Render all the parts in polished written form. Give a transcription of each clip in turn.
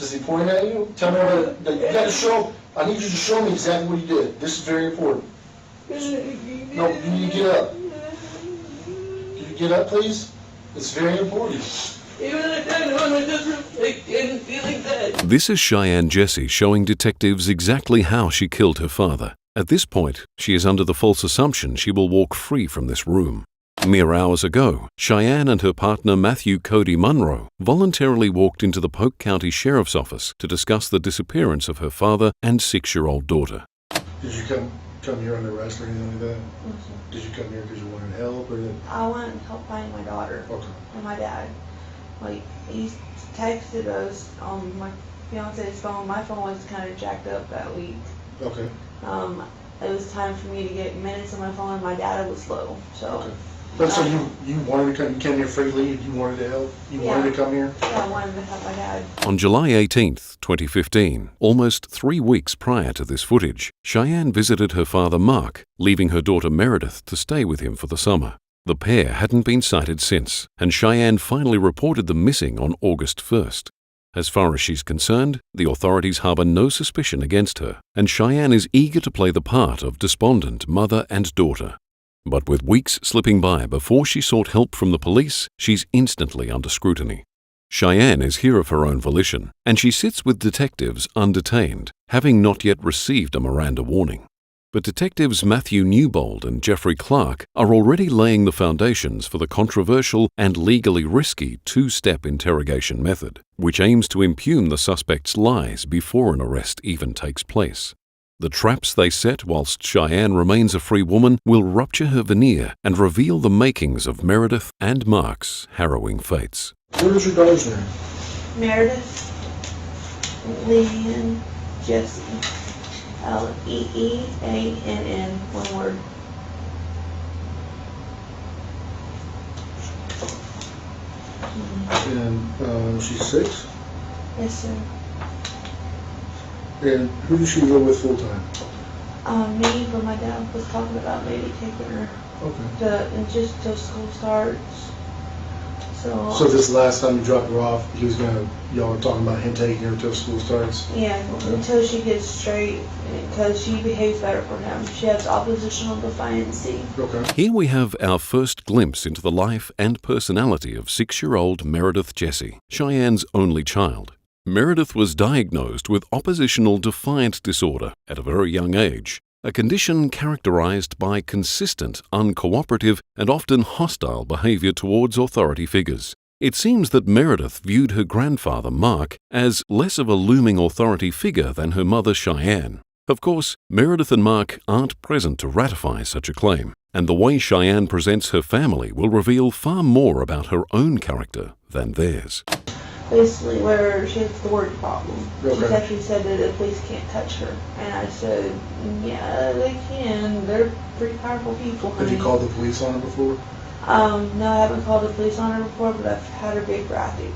Does he point at you? Tell me that you got to show. I need you to show me exactly what he did. This is very important. No, you need to get up. Can you get up, please? It's very important. This is Cheyanne Jessie showing detectives exactly how she killed her father. At this point, she is under the false assumption she will walk free from this room. Mere hours ago, Cheyanne and her partner Matthew Cody Munro voluntarily walked into the Polk County Sheriff's Office to discuss the disappearance of her father and 6-year-old daughter. Did you come here under arrest or anything like that? Mm-hmm. Did you come here because you wanted help or did... I wanted help find my daughter. Okay. And my dad. Like, he texted us on my fiance's phone. My phone was kind of jacked up that week. Okay. It was time for me to get minutes on my phone, and my data was low. So. Okay. But so you wanted to come? You came here freely? You wanted to help? You wanted to come here? Yeah, I wanted to help my dad. On July 18th, 2015, almost 3 weeks prior to this footage, Cheyanne visited her father Mark, leaving her daughter Meredith to stay with him for the summer. The pair hadn't been sighted since, and Cheyanne finally reported them missing on August 1st. As far as she's concerned, the authorities harbor no suspicion against her, and Cheyanne is eager to play the part of despondent mother and daughter. But with weeks slipping by before she sought help from the police, she's instantly under scrutiny. Cheyanne is here of her own volition, and she sits with detectives undetained, having not yet received a Miranda warning. But detectives Matthew Newbold and Jeffrey Clark are already laying the foundations for the controversial and legally risky two-step interrogation method, which aims to impugn the suspect's lies before an arrest even takes place. The traps they set whilst Cheyanne remains a free woman will rupture her veneer and reveal the makings of Meredith and Mark's harrowing fates. What is your daughter's name? Meredith Leeann Jessie. Leeann, one word. And she's 6? Yes, sir. And who does she live with full time? Me, but my dad was talking about maybe taking her just till school starts. So this last time you dropped her off, y'all were talking about him taking her till school starts? Yeah, until she gets straight, because she behaves better for him. She has oppositional defiancy. Okay. Here we have our first glimpse into the life and personality of 6-year-old Meredith Jessie, Cheyanne's only child. Meredith was diagnosed with oppositional defiant disorder at a very young age, a condition characterized by consistent, uncooperative, and often hostile behavior towards authority figures. It seems that Meredith viewed her grandfather, Mark, as less of a looming authority figure than her mother, Cheyanne. Of course, Meredith and Mark aren't present to ratify such a claim, and the way Cheyanne presents her family will reveal far more about her own character than theirs. Basically, where she has the word problem. Okay. She's actually said that the police can't touch her. And I said, yeah, they can. They're pretty powerful people. Have you called the police on her before? No, I haven't called the police on her before, but I've had her Baker acted.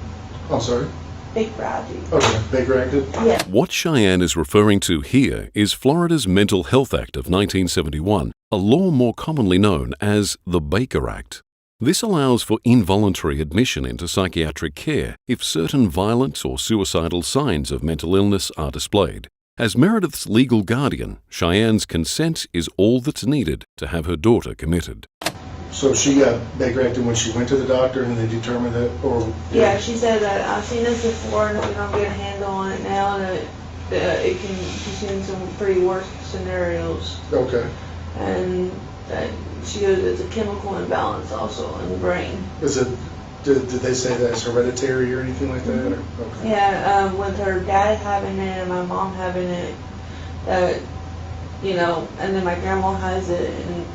I'm sorry? Baker acted. Okay, Baker acted? Yeah. What Cheyanne is referring to here is Florida's Mental Health Act of 1971, a law more commonly known as the Baker Act. This allows for involuntary admission into psychiatric care if certain violent or suicidal signs of mental illness are displayed. As Meredith's legal guardian, Cheyanne's consent is all that's needed to have her daughter committed. So she got Baker acted when she went to the doctor and they determined that, or... Yeah, she said that I've seen this before and we don't get a handle on it now, and she's seen some pretty worst scenarios. Okay. And that she goes, it's a chemical imbalance also in the brain. Is it, did they say that's hereditary or anything like that? Or? Okay. Yeah, with her dad having it and my mom having it, and then my grandma has it and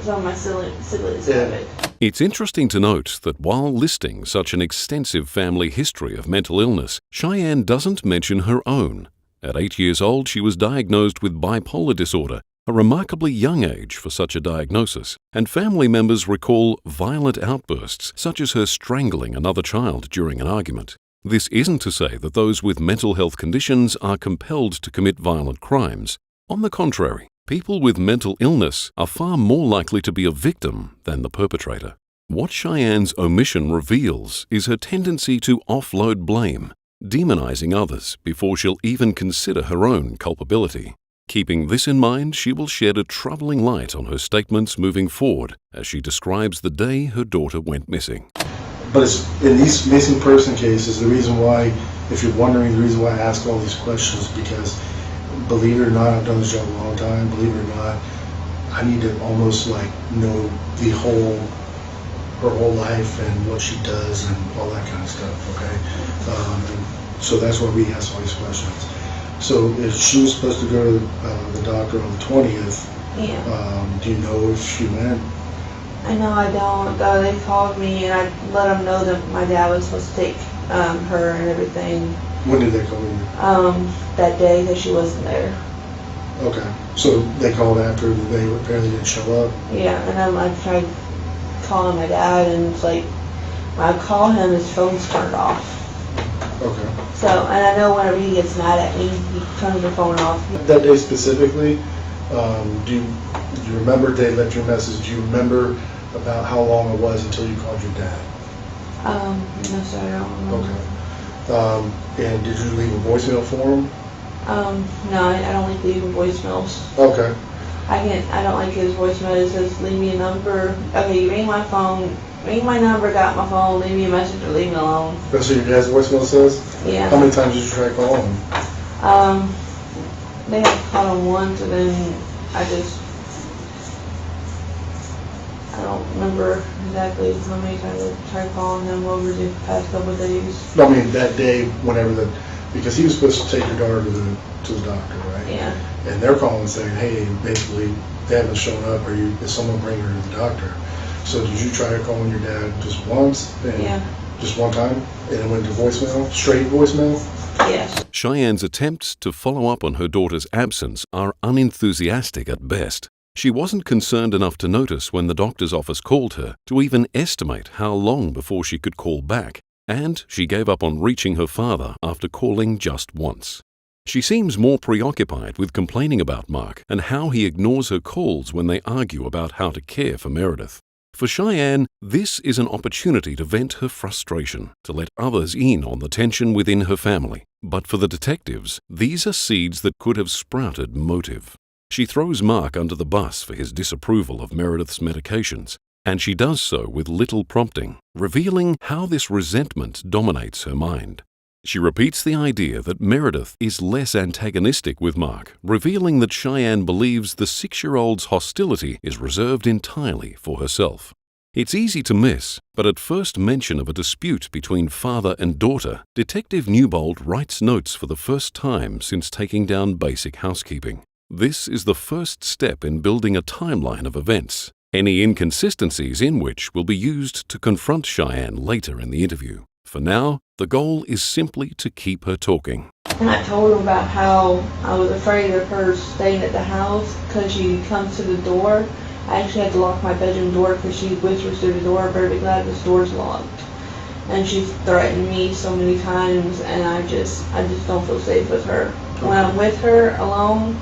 some of my siblings have it. It's interesting to note that while listing such an extensive family history of mental illness, Cheyanne doesn't mention her own. At 8 years old, she was diagnosed with bipolar disorder, a remarkably young age for such a diagnosis, and family members recall violent outbursts such as her strangling another child during an argument. This isn't to say that those with mental health conditions are compelled to commit violent crimes. On the contrary, people with mental illness are far more likely to be a victim than the perpetrator. What Cheyanne's omission reveals is her tendency to offload blame. demonizing others before she'll even consider her own culpability. Keeping this in mind, she will shed a troubling light on her statements moving forward as she describes the day her daughter went missing. But it's, in these missing person cases, the reason why, if you're wondering, the reason why I ask all these questions, because believe it or not, I've done this job a long time, believe it or not, I need to almost like know her whole life and what she does and all that kind of stuff, okay? So that's why we ask all these questions. So if she was supposed to go to the doctor on the 20th, do you know if she went? I know I don't. They called me and I let them know that my dad was supposed to take her and everything. When did they call you? That day that she wasn't there. Okay. So they called after they apparently didn't show up? Yeah, and I tried calling my dad, and it's like, when I call him, his phone's turned off. Okay. So, and I know whenever he gets mad at me, he turns the phone off. That day specifically, do you remember they left your message? Do you remember about how long it was until you called your dad? No sir, I don't remember. Okay. And did you leave a voicemail for him? No, I don't like leaving voicemails. Okay. I don't like his voicemail. It says, leave me a number. Okay, you ring my phone, ring my number, got my phone, leave me a message or leave me alone. That's what your dad's voicemail says? Yeah. How many times did you try calling him? They had called him once, and then I don't remember exactly how many times I tried calling him over the past couple of days. I mean, that day, whenever because he was supposed to take your daughter to the doctor, right? Yeah. And they're calling saying, hey, basically, they haven't shown up, or is someone bringing her to the doctor? So did you try calling your dad just once? Yeah. Just one time? And it went to voicemail? Straight voicemail? Yes. Cheyanne's attempts to follow up on her daughter's absence are unenthusiastic at best. She wasn't concerned enough to notice when the doctor's office called her to even estimate how long before she could call back, and she gave up on reaching her father after calling just once. She seems more preoccupied with complaining about Mark and how he ignores her calls when they argue about how to care for Meredith. For Cheyanne, this is an opportunity to vent her frustration, to let others in on the tension within her family. But for the detectives, these are seeds that could have sprouted motive. She throws Mark under the bus for his disapproval of Meredith's medications, and she does so with little prompting, revealing how this resentment dominates her mind. She repeats the idea that Meredith is less antagonistic with Mark, revealing that Cheyanne believes the 6-year-old's hostility is reserved entirely for herself. It's easy to miss, but at first mention of a dispute between father and daughter, Detective Newbold writes notes for the first time since taking down basic housekeeping. This is the first step in building a timeline of events, any inconsistencies in which will be used to confront Cheyanne later in the interview. For now, the goal is simply to keep her talking. And I told him about how I was afraid of her staying at the house because she comes to the door. I actually had to lock my bedroom door because she whispers through the door, "Better be glad this door's locked." And she's threatened me so many times, and I just don't feel safe with her. When I'm with her alone,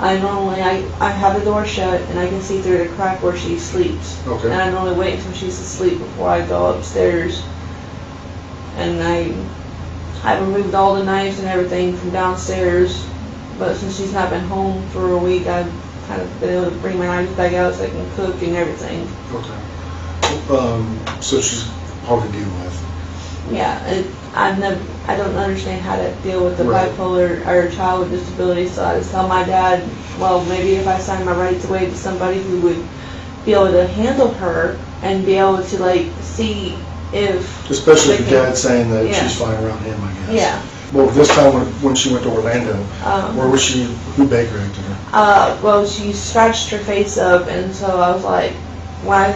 I have the door shut and I can see through the crack where she sleeps. Okay. And I normally wait until she's asleep before I go upstairs. And I removed all the knives and everything from downstairs, but since she's not been home for a week, I've kind of been able to bring my knives back out so I can cook and everything. Okay. So she's hard to deal with. Yeah, I don't understand how to deal with the bipolar or child with disabilities, so I just tell my dad, well, maybe if I sign my rights away to somebody who would be able to handle her and be able to like see if... Especially if your dad's saying that she's fine around him, I guess. Yeah. Well, this time when she went to Orlando, where was she, who Baker acted her? Well, she scratched her face up, and so I was like, when I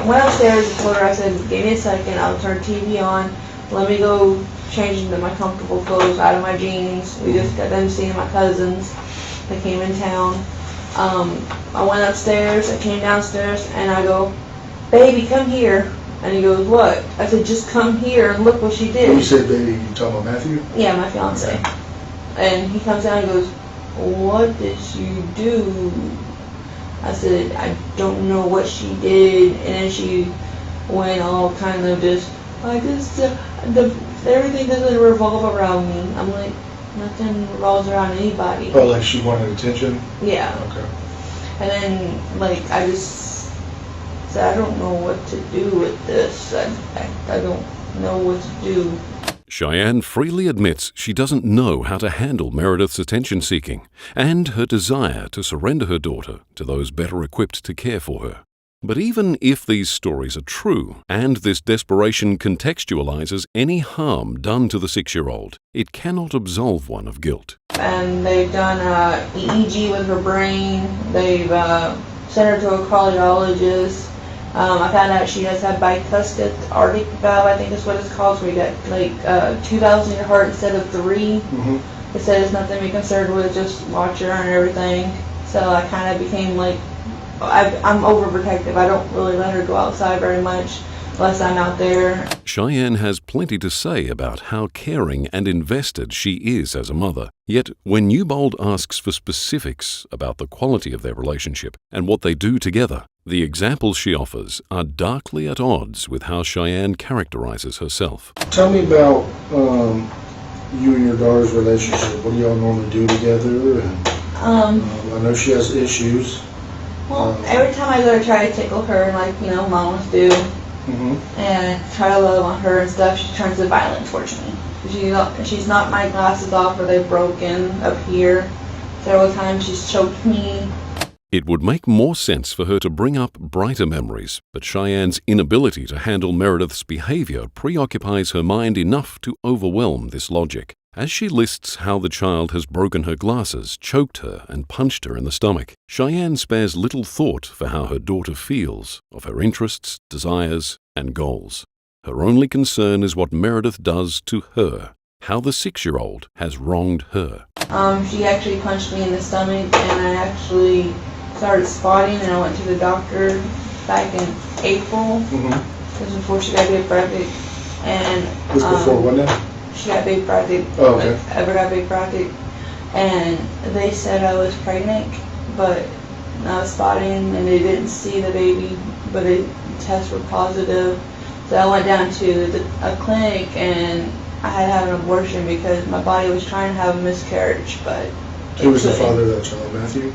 went upstairs and told her, I said, give me a second, I'll turn TV on, let me go change into my comfortable clothes out of my jeans. We just got done seeing my cousins. They came in town. I went upstairs, I came downstairs, and I go, baby, come here. And he goes, what? I said, just come here and look what she did. When you said baby, you talking about Matthew? Yeah, my fiance. Okay. And he comes down and goes, what did she do? I said, I don't know what she did. And then she went all kind of just, like this, everything doesn't revolve around me. I'm like, nothing revolves around anybody. Oh, like she wanted attention? Yeah. Okay. And then, like, I just said, I don't know what to do with this. I don't know what to do. Cheyanne freely admits she doesn't know how to handle Meredith's attention-seeking and her desire to surrender her daughter to those better equipped to care for her. But even if these stories are true, and this desperation contextualizes any harm done to the 6-year-old, it cannot absolve one of guilt. And they've done EEG with her brain. They've sent her to a cardiologist. I found out she does have bicuspid aortic valve, I think is what it's called, so we got like 2 valves in your heart instead of 3. Mm-hmm. They said it's nothing to be concerned with, just watch her and everything. So I kind of became like, I'm overprotective. I don't really let her go outside very much unless I'm out there. Cheyanne has plenty to say about how caring and invested she is as a mother. Yet, when Newbold asks for specifics about the quality of their relationship and what they do together, the examples she offers are darkly at odds with how Cheyanne characterizes herself. Tell me about you and your daughter's relationship. What do y'all normally do together? And, I know she has issues. Well, every time I go to try to tickle her, like, you know, mamas do, and try to love on her and stuff, she turns to violent towards me. She's knocked my glasses off or they've broken up here. Several times she's choked me. It would make more sense for her to bring up brighter memories, but Cheyanne's inability to handle Meredith's behavior preoccupies her mind enough to overwhelm this logic. As she lists how the child has broken her glasses, choked her, and punched her in the stomach, Cheyanne spares little thought for how her daughter feels, of her interests, desires, and goals. Her only concern is what Meredith does to her, how the 6-year-old has wronged her. She actually punched me in the stomach, and I actually started spotting, and I went to the doctor back in April. This was before she got big bractic. And this before what now? She got big bractic. Oh, okay. Like, ever got big bractic. And they said I was pregnant, but I was spotting, and they didn't see the baby, but the tests were positive. So I went down to a clinic, and I had to have an abortion because my body was trying to have a miscarriage, but who was the father of that child, Matthew?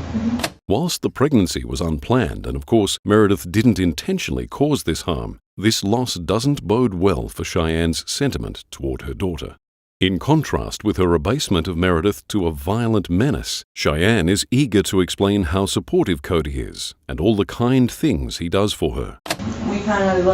Whilst the pregnancy was unplanned, and of course Meredith didn't intentionally cause this harm, this loss doesn't bode well for Cheyanne's sentiment toward her daughter. In contrast with her abasement of Meredith to a violent menace, Cheyanne is eager to explain how supportive Cody is and all the kind things he does for her. We kind of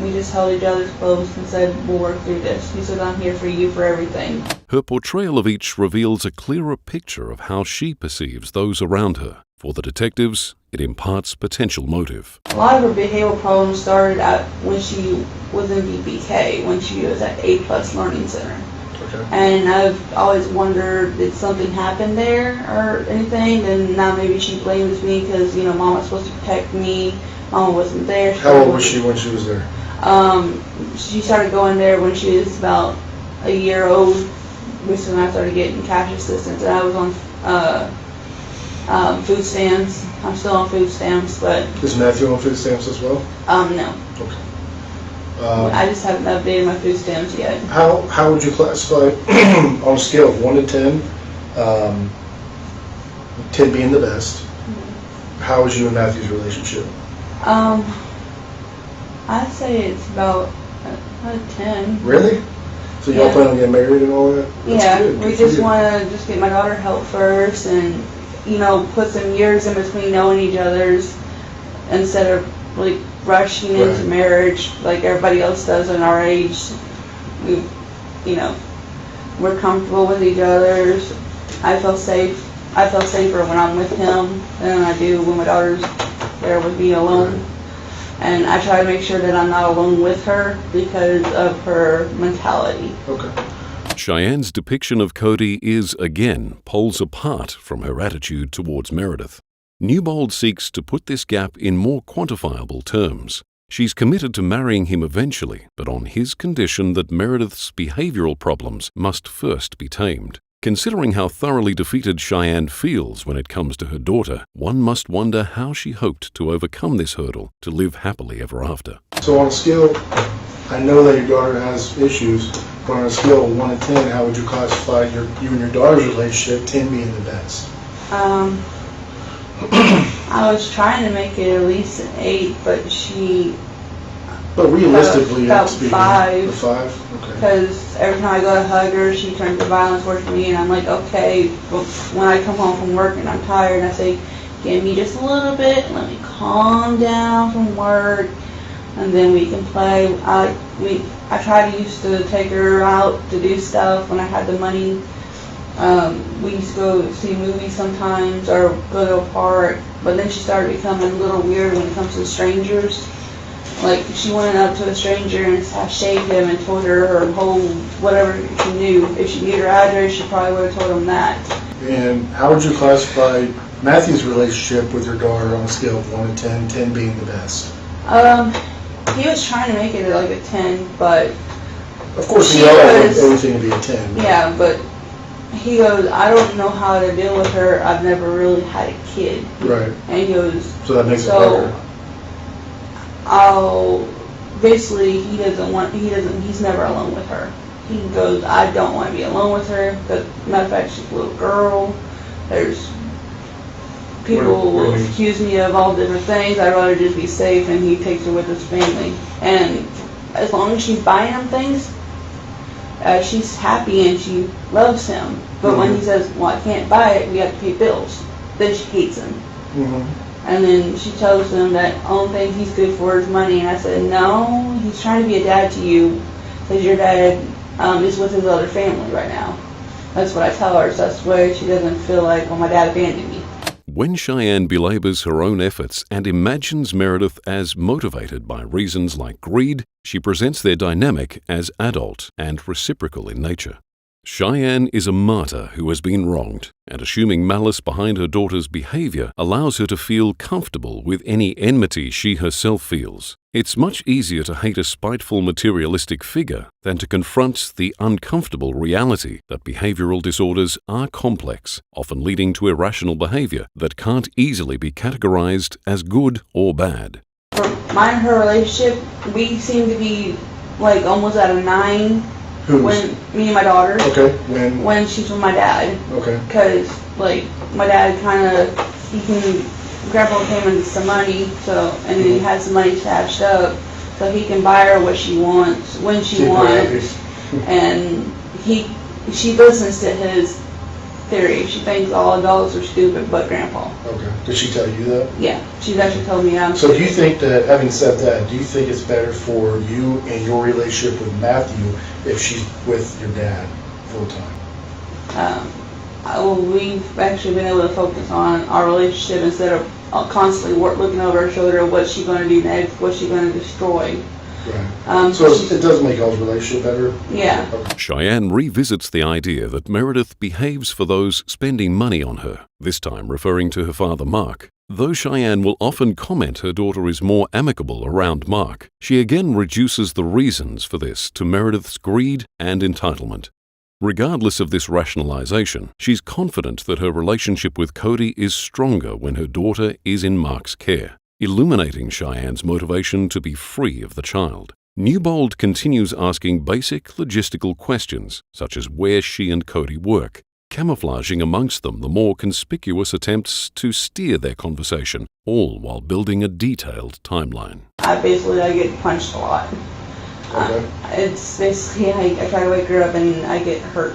we just held each other's close and said, we'll work through this. He said, I'm here for you for everything. Her portrayal of each reveals a clearer picture of how she perceives those around her. For the detectives, it imparts potential motive. A lot of her behavioral problems started out when she was in VPK, when she was at A+ Learning Center. Okay. And I've always wondered, did something happen there or anything? And now maybe she blames me because, you know, Mama's supposed to protect me. Mama wasn't there. How old was she when she was there? She started going there when she was about a year old. Recently I started getting cash assistance, and I was on food stamps. I'm still on food stamps, but... Is Matthew on food stamps as well? No. Okay. I just haven't updated my food stamps yet. How would you classify, on a scale of 1 to 10, 10 being the best, how is you and Matthew's relationship? I'd say it's about a 10. Really? So y'all plan on getting married and all that? That's good. We just want to just get my daughter help first, and, you know, put some years in between knowing each other's instead of like rushing into marriage like everybody else does in our age. We're comfortable with each other. I feel safe. I feel safer when I'm with him than I do when my daughter's there with me alone. And I try to make sure that I'm not alone with her because of her mentality. Okay. Cheyanne's depiction of Cody is, again, poles apart from her attitude towards Meredith. Newbold seeks to put this gap in more quantifiable terms. She's committed to marrying him eventually, but on his condition that Meredith's behavioral problems must first be tamed. Considering how thoroughly defeated Cheyanne feels when it comes to her daughter, one must wonder how she hoped to overcome this hurdle to live happily ever after. So on a scale, I know that your daughter has issues. But on a scale of 1 to 10, how would you classify you and your daughter's relationship, 10 being the best? I was trying to make it at least an 8, but she... But realistically, about it's 5. A 5? Okay. Because every time I go to hug her, she turns to violence towards me, and I'm like, okay. But when I come home from work and I'm tired, and I say, give me just a little bit, let me calm down from work, and then we can play. I used to take her out to do stuff when I had the money. We used to go see movies sometimes or go to a park, but then she started becoming a little weird when it comes to strangers. Like, she went up to a stranger and shaved him and told her whole, whatever she knew. If she knew her address, she probably would have told him that. And how would you classify Matthew's relationship with your daughter on a scale of 1 to 10, 10 being the best? He was trying to make it like a 10, but... Of course, we all want everything to be a 10. Yeah, but he goes, I don't know how to deal with her. I've never really had a kid. Right. And he goes... So that makes it better. Basically, he's never alone with her. He goes, I don't want to be alone with her. But matter of fact, she's a little girl. There's people will accuse me of all different things. I'd rather just be safe, and he takes her with his family. And as long as she's buying him things, she's happy and she loves him. But when he says, well, I can't buy it, we have to pay bills, then she hates him. And then she tells him that the only thing he's good for is money. And I said, no, he's trying to be a dad to you because your dad is with his other family right now. That's what I tell her, so that's why she doesn't feel like, well, my dad abandoned me. When Cheyanne belabors her own efforts and imagines Meredith as motivated by reasons like greed, she presents their dynamic as adult and reciprocal in nature. Cheyanne is a martyr who has been wronged, and assuming malice behind her daughter's behavior allows her to feel comfortable with any enmity she herself feels. It's much easier to hate a spiteful materialistic figure than to confront the uncomfortable reality that behavioral disorders are complex, often leading to irrational behavior that can't easily be categorized as good or bad. For mine and her relationship, we seem to be like almost at a 9. When me and my daughter. Okay. When she's with my dad. Okay. Because like my dad Grandpa came into some money, and then he had some money stashed up, so he can buy her what she wants when she wants, and she listens to his theory. She thinks all adults are stupid but Grandpa. Okay. Did she tell you that? Yeah. She's actually told me I'm So do you think that, having said that, do you think it's better for you and your relationship with Matthew if she's with your dad full time? We've actually been able to focus on our relationship instead of constantly looking over our shoulder. What's she going to do next? What's she going to destroy? Right. So it does make y'all's relationship better? Yeah. Okay. Cheyanne revisits the idea that Meredith behaves for those spending money on her, this time referring to her father Mark. Though Cheyanne will often comment her daughter is more amicable around Mark, she again reduces the reasons for this to Meredith's greed and entitlement. Regardless of this rationalization, she's confident that her relationship with Cody is stronger when her daughter is in Mark's care, illuminating Cheyanne's motivation to be free of the child. Newbold continues asking basic logistical questions, such as where she and Cody work, camouflaging amongst them the more conspicuous attempts to steer their conversation, all while building a detailed timeline. I get punched a lot. Okay. It's basically, I try to wake her up and I get hurt.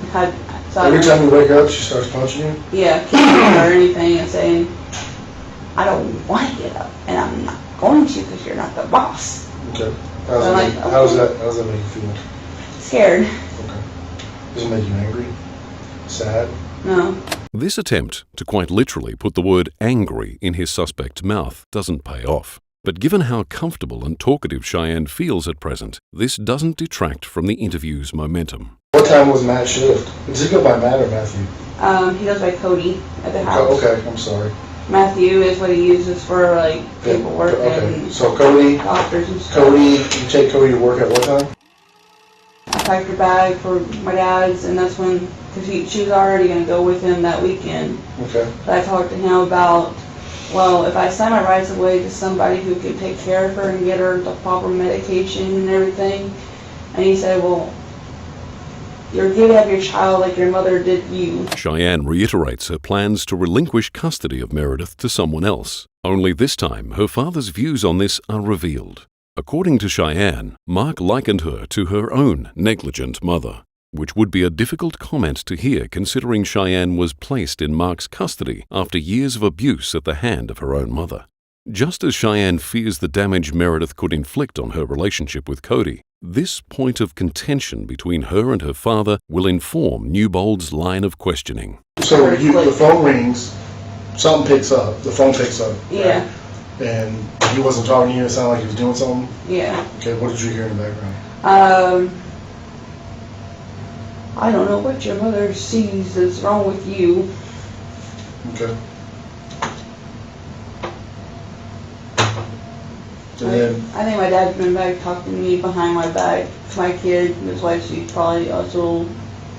Every time you wake up, she starts punching you? Yeah, kicking her or anything and saying, I don't want to get up, and I'm not going to because you're not the boss. Okay. How does that make you feel? Scared. Okay. Does it make you angry? Sad? No. This attempt to quite literally put the word angry in his suspect's mouth doesn't pay off. But given how comfortable and talkative Cheyanne feels at present, this doesn't detract from the interview's momentum. What time was Matt's shift? Does he go by Matt or Matthew? He goes by Cody at the house. Okay, I'm sorry. Matthew is what he uses for like paperwork and so Cody, doctors and stuff. Cody, you take Cody to work at what time? I packed her bag for my dad's, and that's when, because she was already going to go with him that weekend. Okay. So I talked to him about, well, if I sign my rights away to somebody who could take care of her and get her the proper medication and everything, and he said, well, you're here to have your child like your mother did you. Cheyanne reiterates her plans to relinquish custody of Meredith to someone else. Only this time, her father's views on this are revealed. According to Cheyanne, Mark likened her to her own negligent mother, which would be a difficult comment to hear considering Cheyanne was placed in Mark's custody after years of abuse at the hand of her own mother. Just as Cheyanne fears the damage Meredith could inflict on her relationship with Cody, this point of contention between her and her father will inform Newbold's line of questioning. So the phone rings, something picks up, the phone picks up. Yeah. Right? And he wasn't talking to you, it sounded like he was doing something? Yeah. Okay, what did you hear in the background? I don't know what your mother sees is wrong with you. Okay. And then, I think my dad's been back talking to me behind my back. My kid, his wife, she's probably also.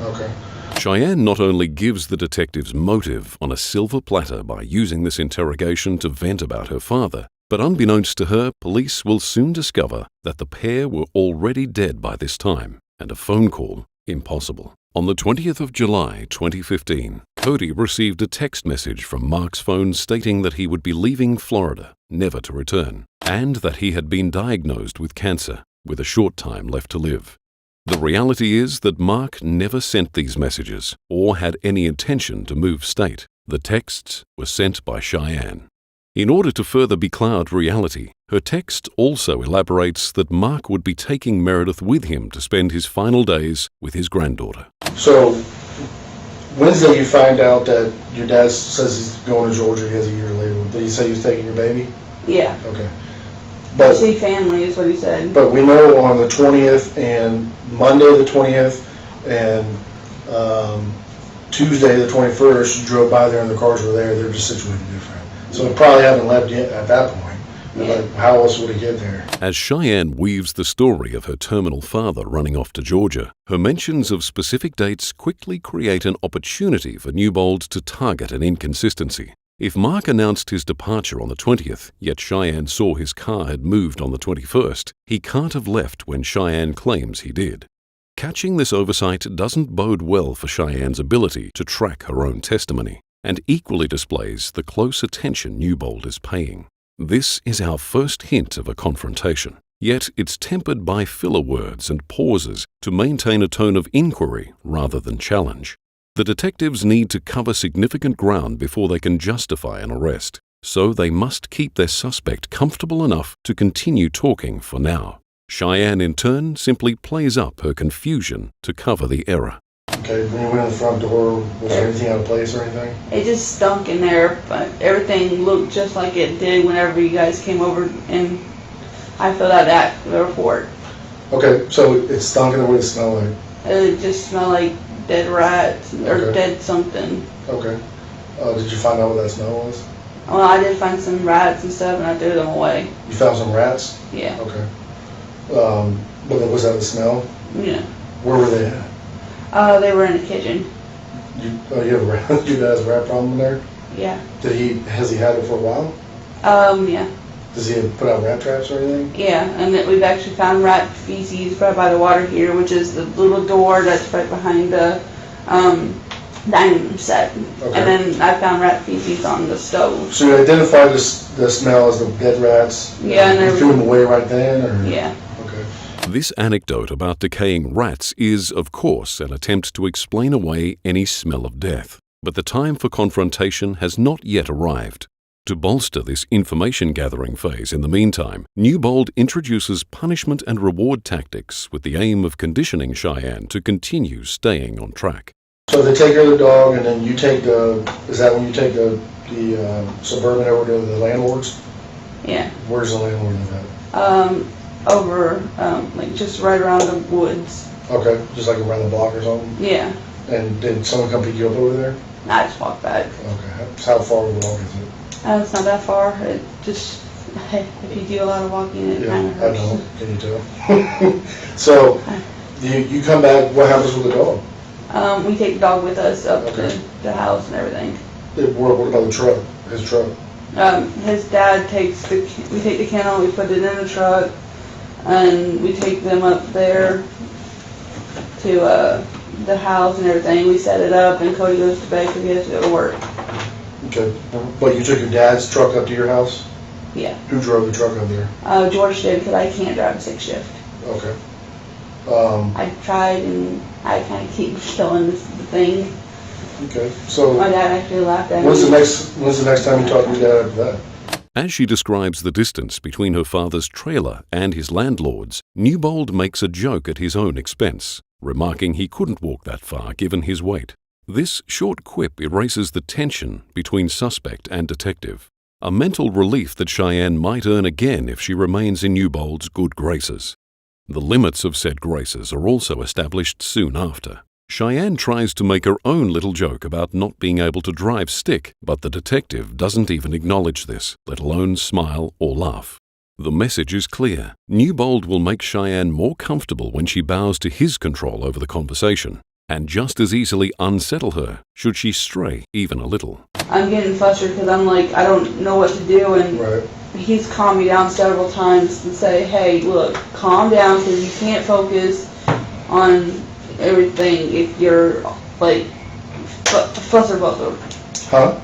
okay. Cheyanne not only gives the detectives motive on a silver platter by using this interrogation to vent about her father, but unbeknownst to her, police will soon discover that the pair were already dead by this time, and a phone call impossible. On the 20th of July, 2015, Cody received a text message from Mark's phone stating that he would be leaving Florida, never to return, and that he had been diagnosed with cancer, with a short time left to live. The reality is that Mark never sent these messages or had any intention to move state. The texts were sent by Cheyanne. In order to further becloud reality, her text also elaborates that Mark would be taking Meredith with him to spend his final days with his granddaughter. So, Wednesday you find out that your dad says he's going to Georgia, he has a year later. Did he say he was taking your baby? Yeah. Okay. But See family is what he said. But we know on the 20th and Monday the 20th and Tuesday the 21st, you drove by there and the cars were there. They're just situated different. So they probably haven't left yet at that point. Yeah. Like, how else would he get there? As Cheyanne weaves the story of her terminal father running off to Georgia, her mentions of specific dates quickly create an opportunity for Newbold to target an inconsistency. If Mark announced his departure on the 20th, yet Cheyanne saw his car had moved on the 21st, he can't have left when Cheyanne claims he did. Catching this oversight doesn't bode well for Cheyanne's ability to track her own testimony, and equally displays the close attention Newbold is paying. This is our first hint of a confrontation, yet it's tempered by filler words and pauses to maintain a tone of inquiry rather than challenge. The detectives need to cover significant ground before they can justify an arrest, so they must keep their suspect comfortable enough to continue talking for now. Cheyanne, in turn, simply plays up her confusion to cover the error. Okay, when you went in the front door, was there anything out of place or anything? It just stunk in there, but everything looked just like it did whenever you guys came over and I filled out that report. Okay, so it stunk in there. What did it smell like? It just smelled like dead rats or dead something. Okay. Did you find out what that smell was? Well, I did find some rats and stuff and I threw them away. You found some rats? Yeah. Okay. But was that the smell? Yeah. Where were they at? They were in the kitchen. You have a rat, your dad has a rat problem in there? Yeah. Has he had it for a while? Yeah. Does he put out rat traps or anything? Yeah, and then we've actually found rat feces right by the water heater, which is the little door that's right behind the dining room set. Okay. And then I found rat feces on the stove. So you identified the smell as the dead rats? Yeah. And you threw them away right then? Or? Yeah. Okay. This anecdote about decaying rats is, of course, an attempt to explain away any smell of death. But the time for confrontation has not yet arrived. To bolster this information-gathering phase in the meantime, Newbold introduces punishment and reward tactics with the aim of conditioning Cheyanne to continue staying on track. So they take care of the dog, and then you take is that when you take the Suburban over to the landlord's? Yeah. Where's the landlord live at? Over, like just right around the woods. Okay, just like around the block or something? Yeah. And did someone come pick you up over there? I just walked back. Okay. How far of a walk is it? It's not that far. It just, if you do a lot of walking, it kind of hurts. I know. Can you tell? So, you come back, what happens with the dog? We take the dog with us up to the house and everything. What about the truck? His truck? His dad we take the kennel, we put it in the truck, and we take them up there to the house and everything. We set it up, and Cody goes to bed because he has to go to work. Okay. But you took your dad's truck up to your house? Yeah. Who drove the truck up there? George did, because I can't drive a 6 shift. Okay. I tried, and I kind of keep killing the thing. Okay. So my dad actually laughed at me. When's the next time you talk to your dad after that? As she describes the distance between her father's trailer and his landlord's, Newbold makes a joke at his own expense, remarking he couldn't walk that far given his weight. This short quip erases the tension between suspect and detective, a mental relief that Cheyanne might earn again if she remains in Newbold's good graces. The limits of said graces are also established soon after. Cheyanne tries to make her own little joke about not being able to drive stick, but the detective doesn't even acknowledge this, let alone smile or laugh. The message is clear. Newbold will make Cheyanne more comfortable when she bows to his control over the conversation, and just as easily unsettle her should she stray even a little. I'm getting frustrated because I'm like, I don't know what to do, and Right. He's calmed me down several times and say, hey, look, calm down because you can't focus on everything if you're like fluster buzzle. Huh?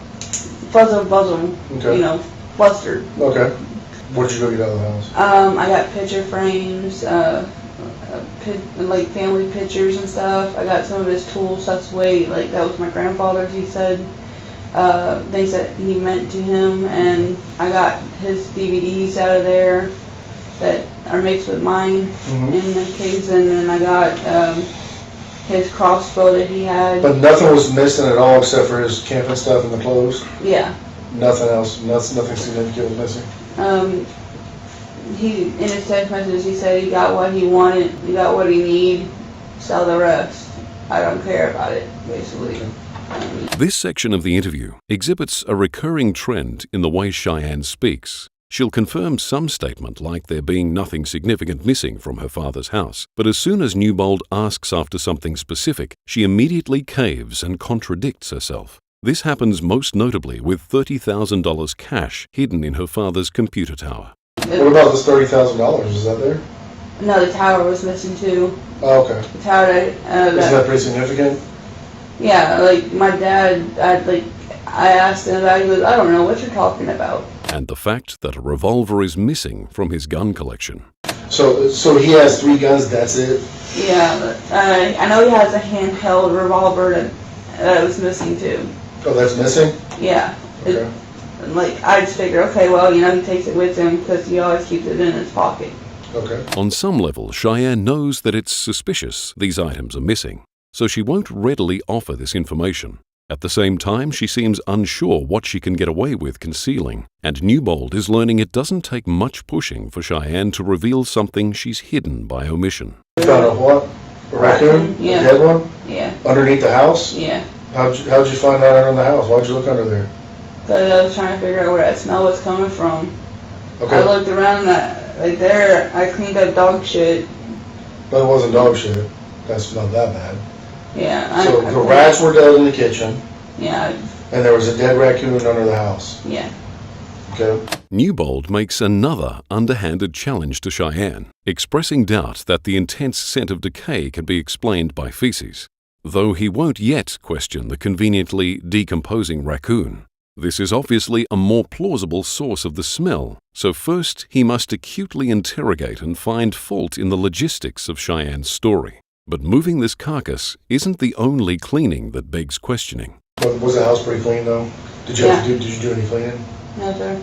Fluster buzzle. Okay. You know, flustered. Okay. What did you go get out of the house? I got picture frames, like family pictures and stuff. I got some of his tools. That's the way, like, that was my grandfather's, he said. Things that he meant to him, and I got his DVDs out of there that are mixed with mine in the case, and then I got his crossbow that he had. But nothing was missing at all except for his camping stuff and the clothes? Yeah. Nothing else? Nothing significant was missing? He, in his text message, he said he got what he wanted, he got what he needed, sell the rest. I don't care about it, basically. This section of the interview exhibits a recurring trend in the way Cheyanne speaks. She'll confirm some statement like there being nothing significant missing from her father's house, but as soon as Newbold asks after something specific, she immediately caves and contradicts herself. This happens most notably with $30,000 cash hidden in her father's computer tower. What about this $30,000? Is that there? No, the tower was missing too. Oh, okay. The tower that... Isn't that pretty significant? Yeah, like my dad, I asked him about it, he goes, I don't know what you're talking about. And the fact that a revolver is missing from his gun collection. So he has 3 guns, that's it? Yeah, I know he has a handheld revolver that was missing too. Oh, that's missing? Yeah. Okay. Like, I just figure, okay, well, you know, he takes it with him because he always keeps it in his pocket. Okay. On some level, Cheyanne knows that it's suspicious these items are missing, so she won't readily offer this information. At the same time, she seems unsure what she can get away with concealing, and Newbold is learning it doesn't take much pushing for Cheyanne to reveal something she's hidden by omission. You found a what? A raccoon? Yeah. A dead one? Yeah. Underneath the house? Yeah. How'd you find that under the house? Why'd you look under there? Because I was trying to figure out where that smell was coming from. Okay. I looked around right there, I cleaned up dog shit. But it wasn't dog shit. That's not that bad. Yeah. So the rats were dead in the kitchen. Yeah. And there was a dead raccoon under the house. Yeah. Okay. Newbold makes another underhanded challenge to Cheyanne, expressing doubt that the intense scent of decay can be explained by feces, though he won't yet question the conveniently decomposing raccoon. This is obviously a more plausible source of the smell, so first he must acutely interrogate and find fault in the logistics of Cheyanne's story. But moving this carcass isn't the only cleaning that begs questioning. Was the house pretty clean though? Did you do any cleaning? No, sir.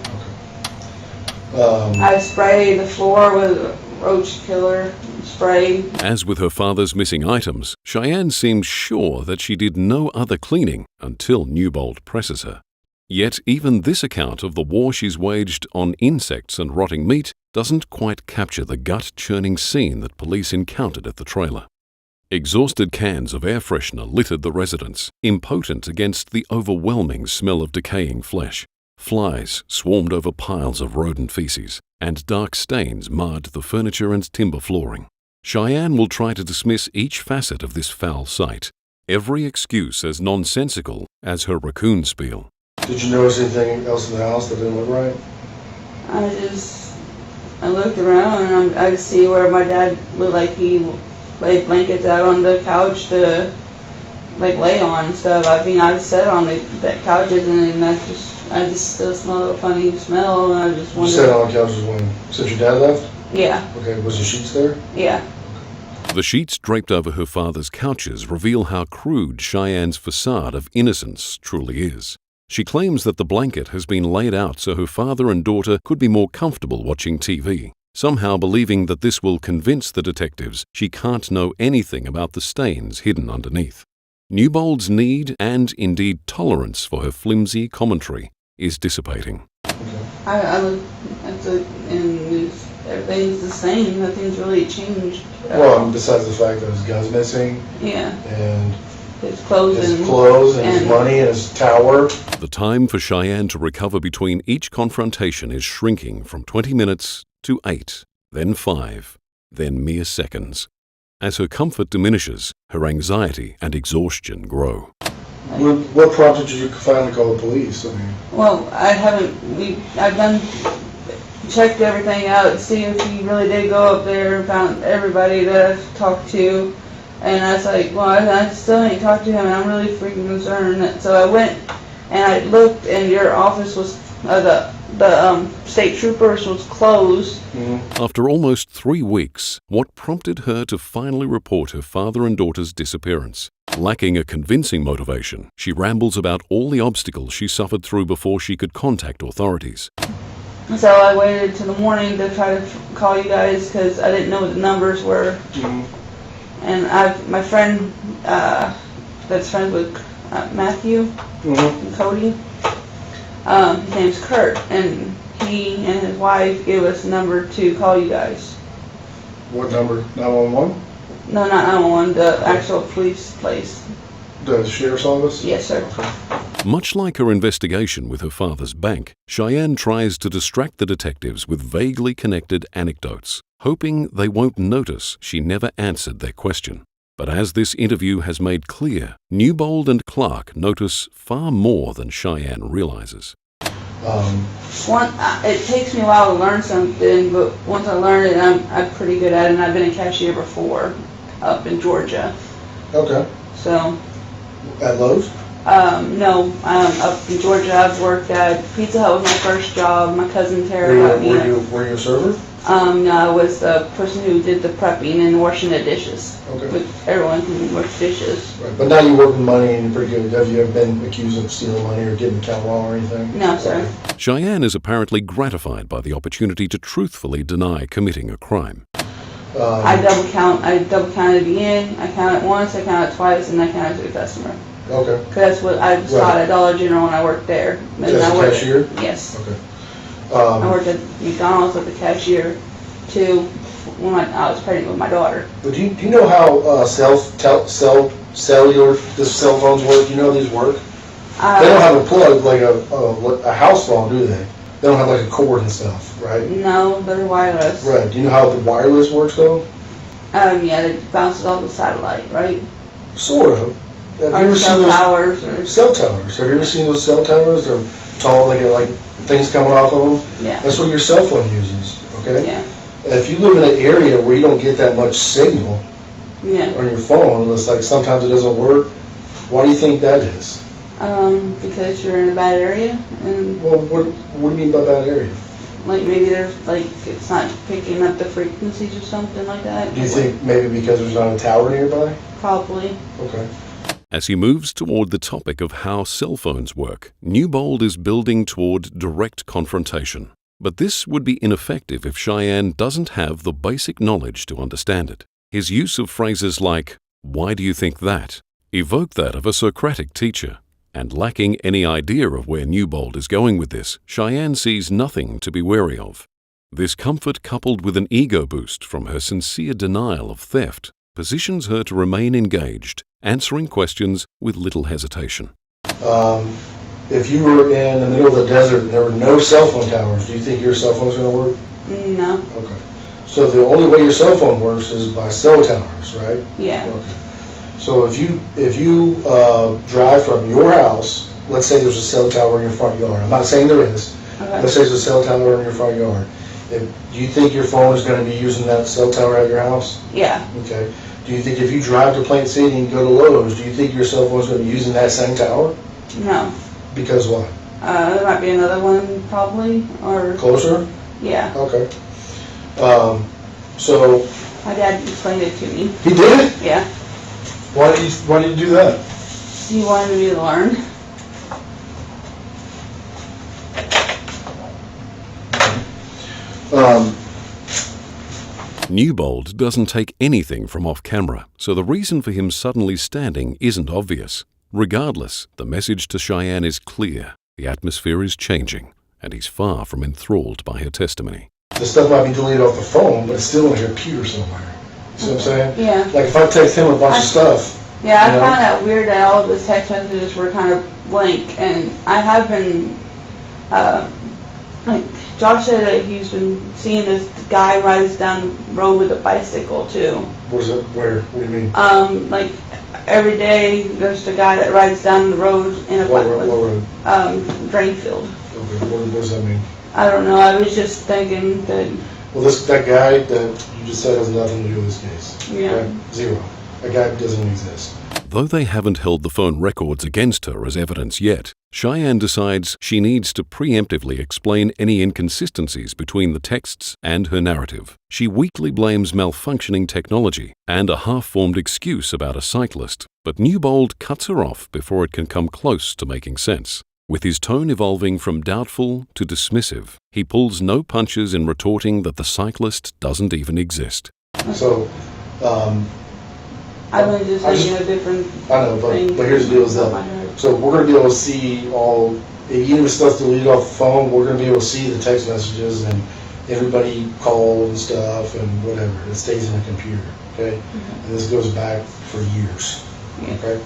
Okay. I sprayed the floor with roach killer spray. As with her father's missing items, Cheyanne seems sure that she did no other cleaning until Newbold presses her. Yet even this account of the war she's waged on insects and rotting meat doesn't quite capture the gut-churning scene that police encountered at the trailer. Exhausted cans of air freshener littered the residence, impotent against the overwhelming smell of decaying flesh. Flies swarmed over piles of rodent feces, and dark stains marred the furniture and timber flooring. Cheyanne will try to dismiss each facet of this foul sight, every excuse as nonsensical as her raccoon spiel. Did you notice anything else in the house that didn't look right? I looked around and I could see where my dad looked like he laid blankets out on the couch. The like lay on and stuff. I mean, I sat on the couches and I just still smell a funny smell, and I just wondered. You sat on the couches since your dad left? Yeah. Okay, was the sheets there? Yeah. The sheets draped over her father's couches reveal how crude Cheyanne's facade of innocence truly is. She claims that the blanket has been laid out so her father and daughter could be more comfortable watching TV, somehow believing that this will convince the detectives she can't know anything about the stains hidden underneath. Newbold's need and, indeed, tolerance for her flimsy commentary is dissipating. I look at the news. Everything's the same. Nothing's really changed. Well, besides the fact that his gun's missing. Yeah. And his clothes and his money and his tower. The time for Cheyanne to recover between each confrontation is shrinking from 20 minutes to 8, then 5, then mere seconds. As her comfort diminishes, her anxiety and exhaustion grow. What prompted you to finally call the police? I mean, well, I've checked everything out to see if he really did go up there and found everybody that I've talked to. And I was like, well, I still ain't talked to him, and I'm really freaking concerned. So I went and I looked, and your office was, the state troopers was closed. Mm-hmm. After almost 3 weeks, what prompted her to finally report her father and daughter's disappearance? Lacking a convincing motivation, she rambles about all the obstacles she suffered through before she could contact authorities. So I waited till the morning to try to call you guys because I didn't know what the numbers were. Mm-hmm. And my friend that's friends with Matthew and Cody, his name's Kurt, and he and his wife gave us a number to call you guys. What number? 911? No, not 911, the actual police place. The sheriff's office? Yes, sir. Much like her investigation with her father's bank, Cheyanne tries to distract the detectives with vaguely connected anecdotes, hoping they won't notice she never answered their question. But as this interview has made clear, Newbold and Clark notice far more than Cheyanne realizes. It takes me a while to learn something, but once I learn it, I'm pretty good at it, and I've been a cashier before up in Georgia. Okay. So. At Lowe's? No, up in Georgia. I've worked at Pizza Hut was my first job. My cousin Tara got me. Were you a server? No, I was the person who did the prepping and washing the dishes. Okay. With everyone who works dishes. Right. But now you work with money and you're pretty good. Have you ever been accused of stealing money or getting the count wrong or anything? No, sir. Okay. Cheyanne is apparently gratified by the opportunity to truthfully deny committing a crime. I double count. I double counted the end. I counted once, I counted twice, and I counted to the customer. Okay. Because that's what I taught at Dollar General when I worked there. As a cashier? Yes. Okay. I worked at McDonald's as a cashier too when I was pregnant with my daughter. But do you know how cellular the cell phones work? Do you know how these work? They don't have a plug like a house phone, do they? They don't have like a cord and stuff, right? No, they're wireless. Right. Do you know how the wireless works though? Yeah, it bounces off the satellite, right? Sort of. Have you ever seen those cell towers? Have you ever seen those cell towers? They're tall, they get like things coming off of them. Yeah. That's what your cell phone uses. Okay. Yeah. If you live in an area where you don't get that much signal on your phone, it's like sometimes it doesn't work. Why do you think that is? Because you're in a bad area. And well, what do you mean by bad area? Like maybe there's it's not picking up the frequencies or something like that. Do you think maybe because there's not a tower nearby? Probably. Okay. As he moves toward the topic of how cell phones work, Newbold is building toward direct confrontation. But this would be ineffective if Cheyanne doesn't have the basic knowledge to understand it. His use of phrases like, "Why do you think that?" evoke that of a Socratic teacher. And lacking any idea of where Newbold is going with this, Cheyanne sees nothing to be wary of. This comfort, coupled with an ego boost from her sincere denial of theft, positions her to remain engaged, answering questions with little hesitation. If you were in the middle of the desert and there were no cell phone towers, do you think your cell phone's going to work? No. Okay. So the only way your cell phone works is by cell towers, right? Yeah. Okay. So if you drive from your house, let's say there's a cell tower in your front yard. I'm not saying there is. Okay. Let's say there's a cell tower in your front yard. Do you think your phone is going to be using that cell tower at your house? Yeah. Okay. Do you think if you drive to Plant City and go to Lowe's, do you think your cell phone's going to be using that same tower? No. Because why? There might be another one probably, or... Closer? Yeah. Okay. So... My dad explained it to me. He did? Yeah. Why did you do that? He wanted me to learn. Newbold doesn't take anything from off camera, so the reason for him suddenly standing isn't obvious. Regardless, the message to Cheyanne is clear. The atmosphere is changing, and he's far from enthralled by her testimony. The stuff might be deleted off the phone, but it's still in her computer somewhere. You see what I'm saying? Yeah. Like if I text him a bunch of stuff. Yeah, I found that weird that all of his text messages were kind of blank, and I have been, like, Josh said that he's been seeing this guy rides down the road with a bicycle too. What is it? Where? What do you mean? Like, every day there's a guy that rides down the road in a bicycle. Drane Field. Okay, what does that mean? I don't know, I was just thinking that... Well, that guy that you just said has nothing to do with this case. Yeah. Right? Zero. That guy doesn't exist. Though they haven't held the phone records against her as evidence yet, Cheyanne decides she needs to preemptively explain any inconsistencies between the texts and her narrative. She weakly blames malfunctioning technology and a half-formed excuse about a cyclist, but Newbold cuts her off before it can come close to making sense. With his tone evolving from doubtful to dismissive, he pulls no punches in retorting that the cyclist doesn't even exist. So, I was just thinking a different I know, but here's the deal is that, so we're going to be able to see all, even if stuff's deleted off the phone, we're going to be able to see the text messages and everybody called and stuff and whatever. It stays in the computer, okay? Mm-hmm. And this goes back for years, okay?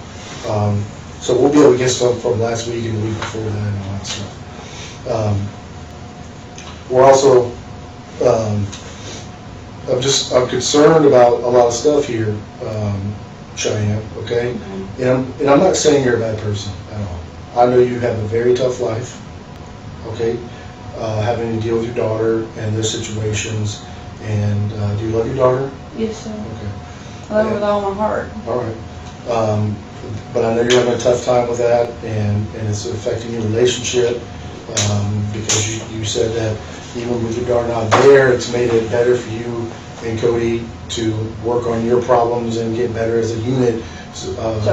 So we'll be able to get some from last week and the week before that and all that stuff. We're also, I'm concerned about a lot of stuff here, Cheyanne, okay? Mm-hmm. And I'm not saying you're a bad person at all. I know you have a very tough life, okay? Having to deal with your daughter and their situations. And do you love your daughter? Yes, sir. Okay. I love her with all my heart. All right. But I know you're having a tough time with that, and it's affecting your relationship, because you said that even with your daughter not there, it's made it better for you and Cody to work on your problems and get better as a unit. So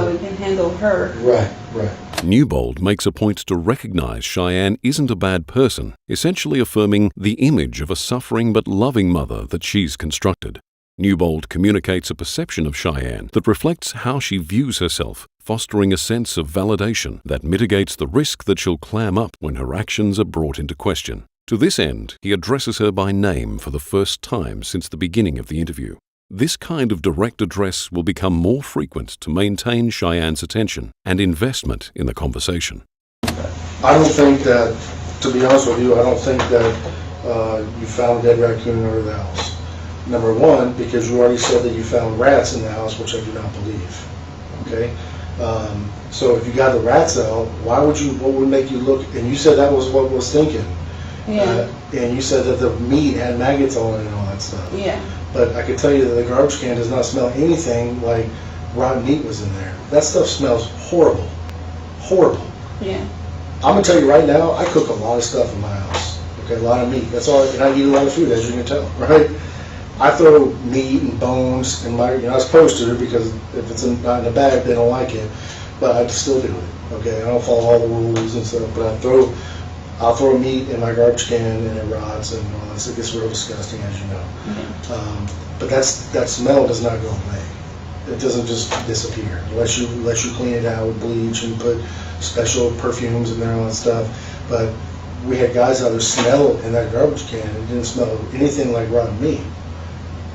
we can handle her. Right. Newbold makes a point to recognize Cheyanne isn't a bad person, essentially affirming the image of a suffering but loving mother that she's constructed. Newbold communicates a perception of Cheyanne that reflects how she views herself, fostering a sense of validation that mitigates the risk that she'll clam up when her actions are brought into question. To this end, he addresses her by name for the first time since the beginning of the interview. This kind of direct address will become more frequent to maintain Cheyanne's attention and investment in the conversation. I don't think that, to be honest with you, I don't think that you found a dead raccoon under the house. Number one, because you already said that you found rats in the house, which I do not believe. Okay? So if you got the rats out, what would make you look, and you said that was what was thinking. Yeah. And you said that the meat had maggots on it and all that stuff. Yeah. But I can tell you that the garbage can does not smell anything like rotten meat was in there. That stuff smells horrible. Horrible. Yeah. I'm going to tell you right now, I cook a lot of stuff in my house. Okay, a lot of meat. That's all, and I eat a lot of food, as you can tell, right? I throw meat and bones in my, you're not supposed to, because if it's not in a bag, they don't like it. But I still do it, okay? I don't follow all the rules and stuff, but I'll throw meat in my garbage can and it rots and all that. So it gets real disgusting, as you know. Mm-hmm. But that smell does not go away. It doesn't just disappear unless you clean it out with bleach and put special perfumes in there and all that stuff. But we had guys out there smell in that garbage can and it didn't smell anything like rotten meat.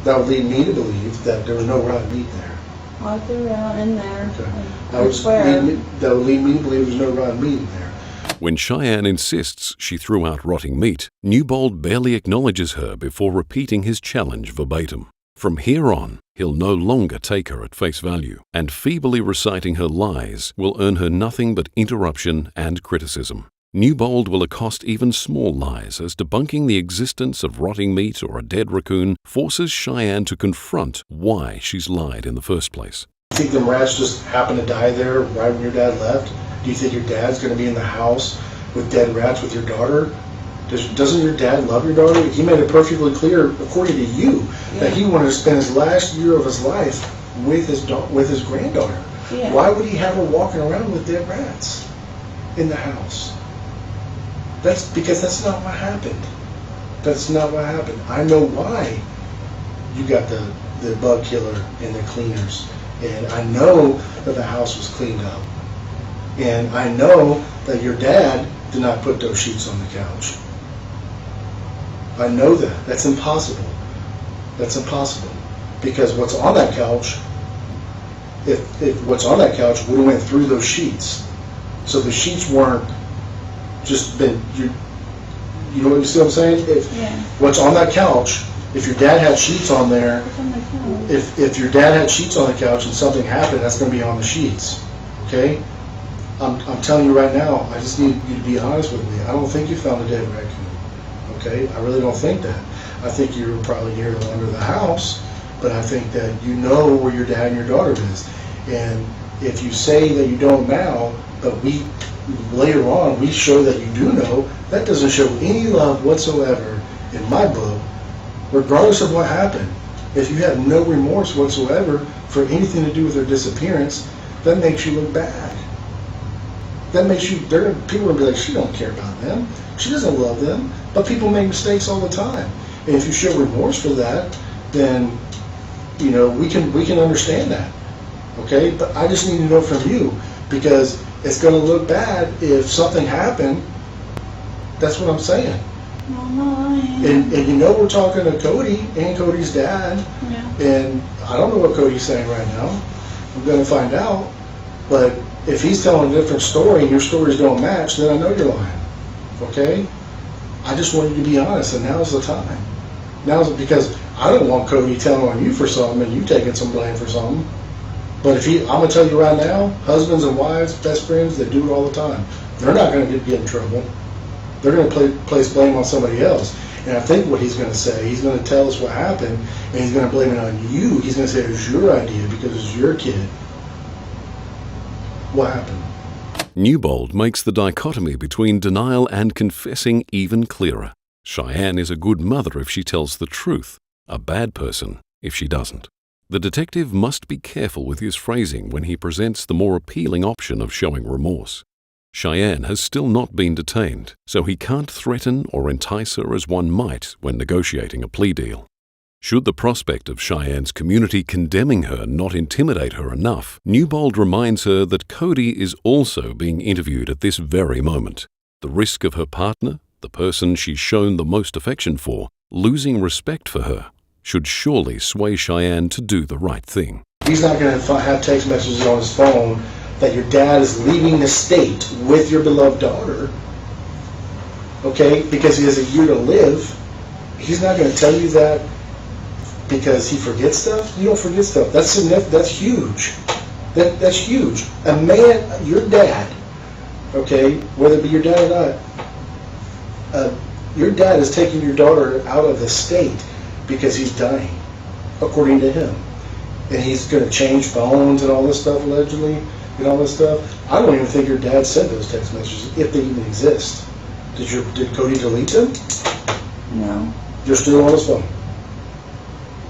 That would lead me to believe that there was no rotten meat there. I threw it out in there. Okay. That would lead me to believe there's no rotten meat in there. When Cheyanne insists she threw out rotting meat, Newbold barely acknowledges her before repeating his challenge verbatim. From here on, he'll no longer take her at face value, and feebly reciting her lies will earn her nothing but interruption and criticism. Newbold will accost even small lies, as debunking the existence of rotting meat or a dead raccoon forces Cheyanne to confront why she's lied in the first place. Do you think them rats just happened to die there right when your dad left? Do you think your dad's going to be in the house with dead rats with your daughter? Doesn't your dad love your daughter? He made it perfectly clear, according to you, that he wanted to spend his last year of his life with his granddaughter. Yeah. Why would he have her walking around with dead rats in the house? That's because that's not what happened. That's not what happened. I know why you got the bug killer and the cleaners. And I know that the house was cleaned up. And I know that your dad did not put those sheets on the couch. I know that. That's impossible. That's impossible. Because what's on that couch, if what's on that couch would have went through those sheets. So the sheets weren't just been, you know what you see what I'm saying? What's on that couch, if your dad had sheets on there, if your dad had sheets on the couch and something happened, that's going to be on the sheets. Okay? I'm telling you right now, I just need you to be honest with me. I don't think you found a dead raccoon. Okay? I really don't think that. I think you were probably near or under the house, but I think that you know where your dad and your daughter is. And if you say that you don't now, but later on we show that you do know, that doesn't show any love whatsoever in my book, regardless of what happened. If you have no remorse whatsoever for anything to do with their disappearance, that makes you look bad. That makes you, people will be like, she don't care about them. She doesn't love them. But people make mistakes all the time. And if you show remorse for that, then, you know, we can understand that. Okay? But I just need to know from you, because it's going to look bad if something happened. That's what I'm saying. And you know we're talking to Cody and Cody's dad. Yeah. And I don't know what Cody's saying right now. I'm going to find out. But if he's telling a different story and your stories don't match, then I know you're lying. Okay? I just want you to be honest, and now's the time. Now's because I don't want Cody telling on you for something and you taking some blame for something. But I'm going to tell you right now, husbands and wives, best friends, they do it all the time. They're not going to get in trouble. They're going to place blame on somebody else. And I think what he's going to say, he's going to tell us what happened, and he's going to blame it on you. He's going to say it was your idea because it's your kid. What happened? Newbold makes the dichotomy between denial and confessing even clearer. Cheyanne is a good mother if she tells the truth, a bad person if she doesn't. The detective must be careful with his phrasing when he presents the more appealing option of showing remorse. Cheyanne has still not been detained, so he can't threaten or entice her as one might when negotiating a plea deal. Should the prospect of Cheyanne's community condemning her not intimidate her enough, Newbold reminds her that Cody is also being interviewed at this very moment. The risk of her partner, the person she's shown the most affection for, losing respect for her, should surely sway Cheyanne to do the right thing. He's not going to have text messages on his phone that your dad is leaving the state with your beloved daughter, okay, because he has a year to live. He's not going to tell you that because he forgets stuff. You don't forget stuff. That's huge. That's huge. A man, your dad, okay, whether it be your dad or not, your dad is taking your daughter out of the state because he's dying, according to him. And he's going to change phones and all this stuff, allegedly, and all this stuff. I don't even think your dad sent those text messages, if they even exist. Did Cody delete them? No. You're still on his phone?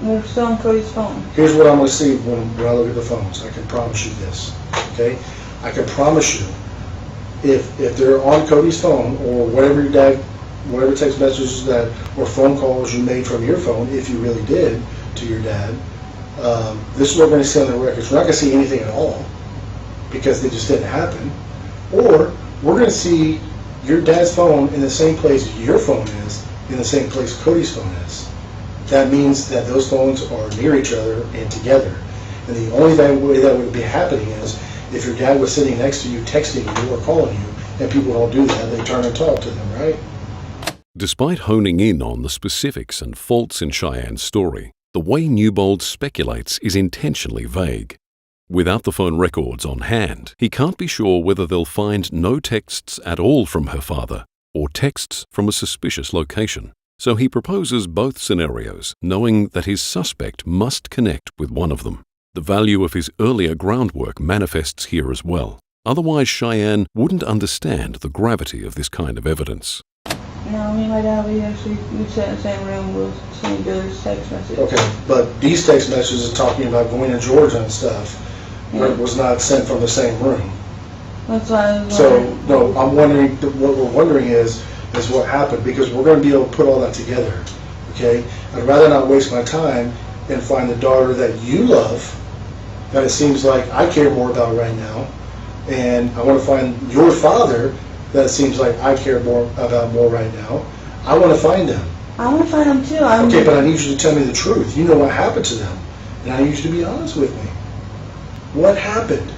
They're still on Cody's phone. Here's what I'm going to see when I look at the phones. I can promise you this, okay? I can promise you, if they're on Cody's phone, or whatever your dad, whatever text messages that, or phone calls you made from your phone, if you really did, to your dad, this is what we're going to see on the records. We're not going to see anything at all, because they just didn't happen. Or we're going to see your dad's phone in the same place your phone is, in the same place Cody's phone is. That means that those phones are near each other and together. And the only way that would be happening is if your dad was sitting next to you, texting you or calling you, and people don't do that, they turn and talk to them, right? Despite honing in on the specifics and faults in Cheyanne's story, the way Newbold speculates is intentionally vague. Without the phone records on hand, he can't be sure whether they'll find no texts at all from her father or texts from a suspicious location. So he proposes both scenarios, knowing that his suspect must connect with one of them. The value of his earlier groundwork manifests here as well. Otherwise, Cheyanne wouldn't understand the gravity of this kind of evidence. No, me and my dad, we sat in the same room with sending each other's text messages. Okay, but these text messages are talking about going to Georgia and stuff. Yeah. It was not sent from the same room. That's why I was So, wondering. no, I'm wondering, what we're wondering is what happened, because we're going to be able to put all that together, okay? I'd rather not waste my time and find the daughter that you love, that it seems like I care more about right now, and I want to find your father that it seems like I care more about right now. I want to find them. I want to find them too. Okay, but I need you to tell me the truth. You know what happened to them, and I need you to be honest with me. What happened?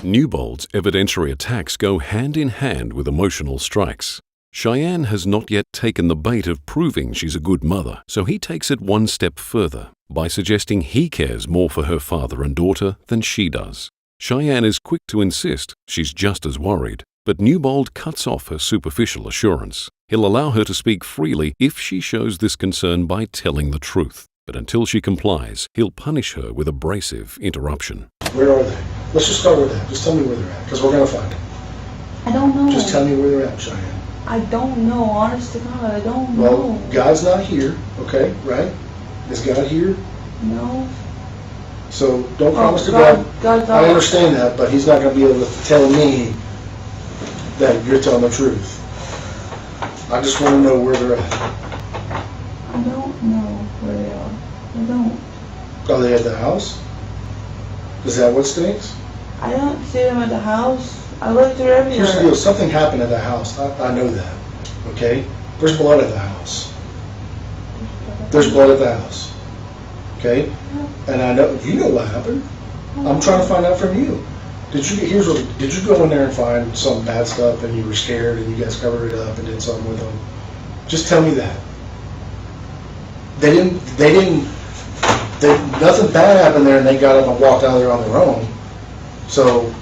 Newbold's evidentiary attacks go hand in hand with emotional strikes. Cheyanne has not yet taken the bait of proving she's a good mother, so he takes it one step further by suggesting he cares more for her father and daughter than she does. Cheyanne is quick to insist she's just as worried, but Newbold cuts off her superficial assurance. He'll allow her to speak freely if she shows this concern by telling the truth, but until she complies, he'll punish her with abrasive interruption. Where are they? Let's just start with that. Just tell me where they're at, because we're going to find them. I don't know. Just tell me where they're at, Cheyanne. I don't know. Honest to God, I don't Well, know. God's not here, okay, right? Is God here? No. So don't promise to God's God. not. I understand that, but He's not going to be able to tell me that you're telling the truth. I just want to know where they're at. I don't know where they are. I don't. Are they at the house? Is that what stinks? I don't see them at the house. I looked through everywhere. Here's the deal. Something happened at the house. I know that, okay? There's blood at the house. There's blood at the house, okay? And I know, you know what happened. I'm trying to find out from you. Did you go in there and find some bad stuff and you were scared and you guys covered it up and did something with them? Just tell me that. Nothing bad happened there and they got up and walked out of there on their own. So,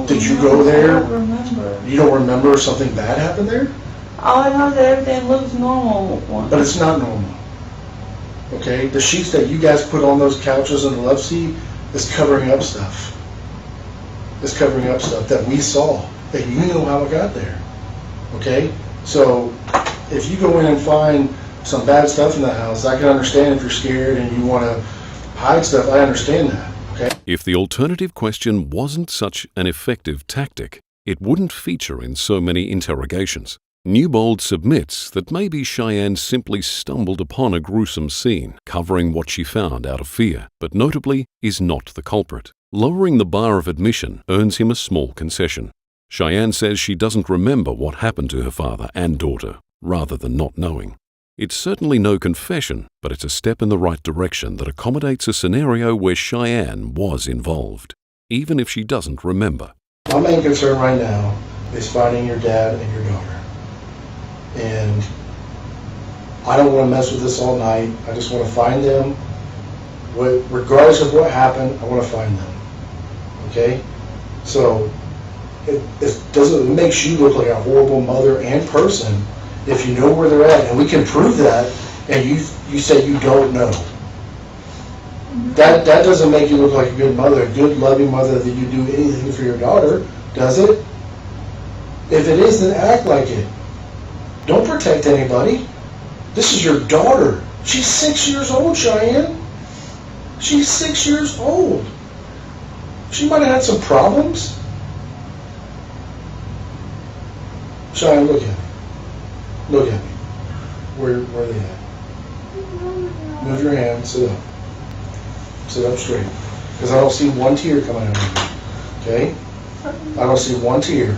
did you go there? I don't remember. You don't remember if something bad happened there? All I know is that everything looks normal. But it's not normal. Okay? The sheets that you guys put on those couches in the love seat is covering up stuff. It's covering up stuff that we saw, that you know how it got there. Okay? So, if you go in and find some bad stuff in the house, I can understand if you're scared and you want to hide stuff. I understand that. Okay? If the alternative question wasn't such an effective tactic, it wouldn't feature in so many interrogations. Newbold submits that maybe Cheyanne simply stumbled upon a gruesome scene, covering what she found out of fear, but notably is not the culprit. Lowering the bar of admission earns him a small concession. Cheyanne says she doesn't remember what happened to her father and daughter, rather than not knowing. It's certainly no confession, but it's a step in the right direction that accommodates a scenario where Cheyanne was involved, even if she doesn't remember. My main concern right now is finding your dad and your daughter. And I don't want to mess with this all night. I just want to find them. Regardless of what happened, I want to find them. Okay? So, it makes you look like a horrible mother and person if you know where they're at, and we can prove that, and you say you don't know. That doesn't make you look like a good mother, a good loving mother that you do anything for your daughter, does it? If it is, then act like it. Don't protect anybody. This is your daughter. She's 6 years old, Cheyanne. She's 6 years old. She might have had some problems. Cheyanne, look at me. Look at me. Where are they at? Move your hand. Sit up. Sit up straight. Because I don't see one tear coming out of you. Okay? I don't see one tear.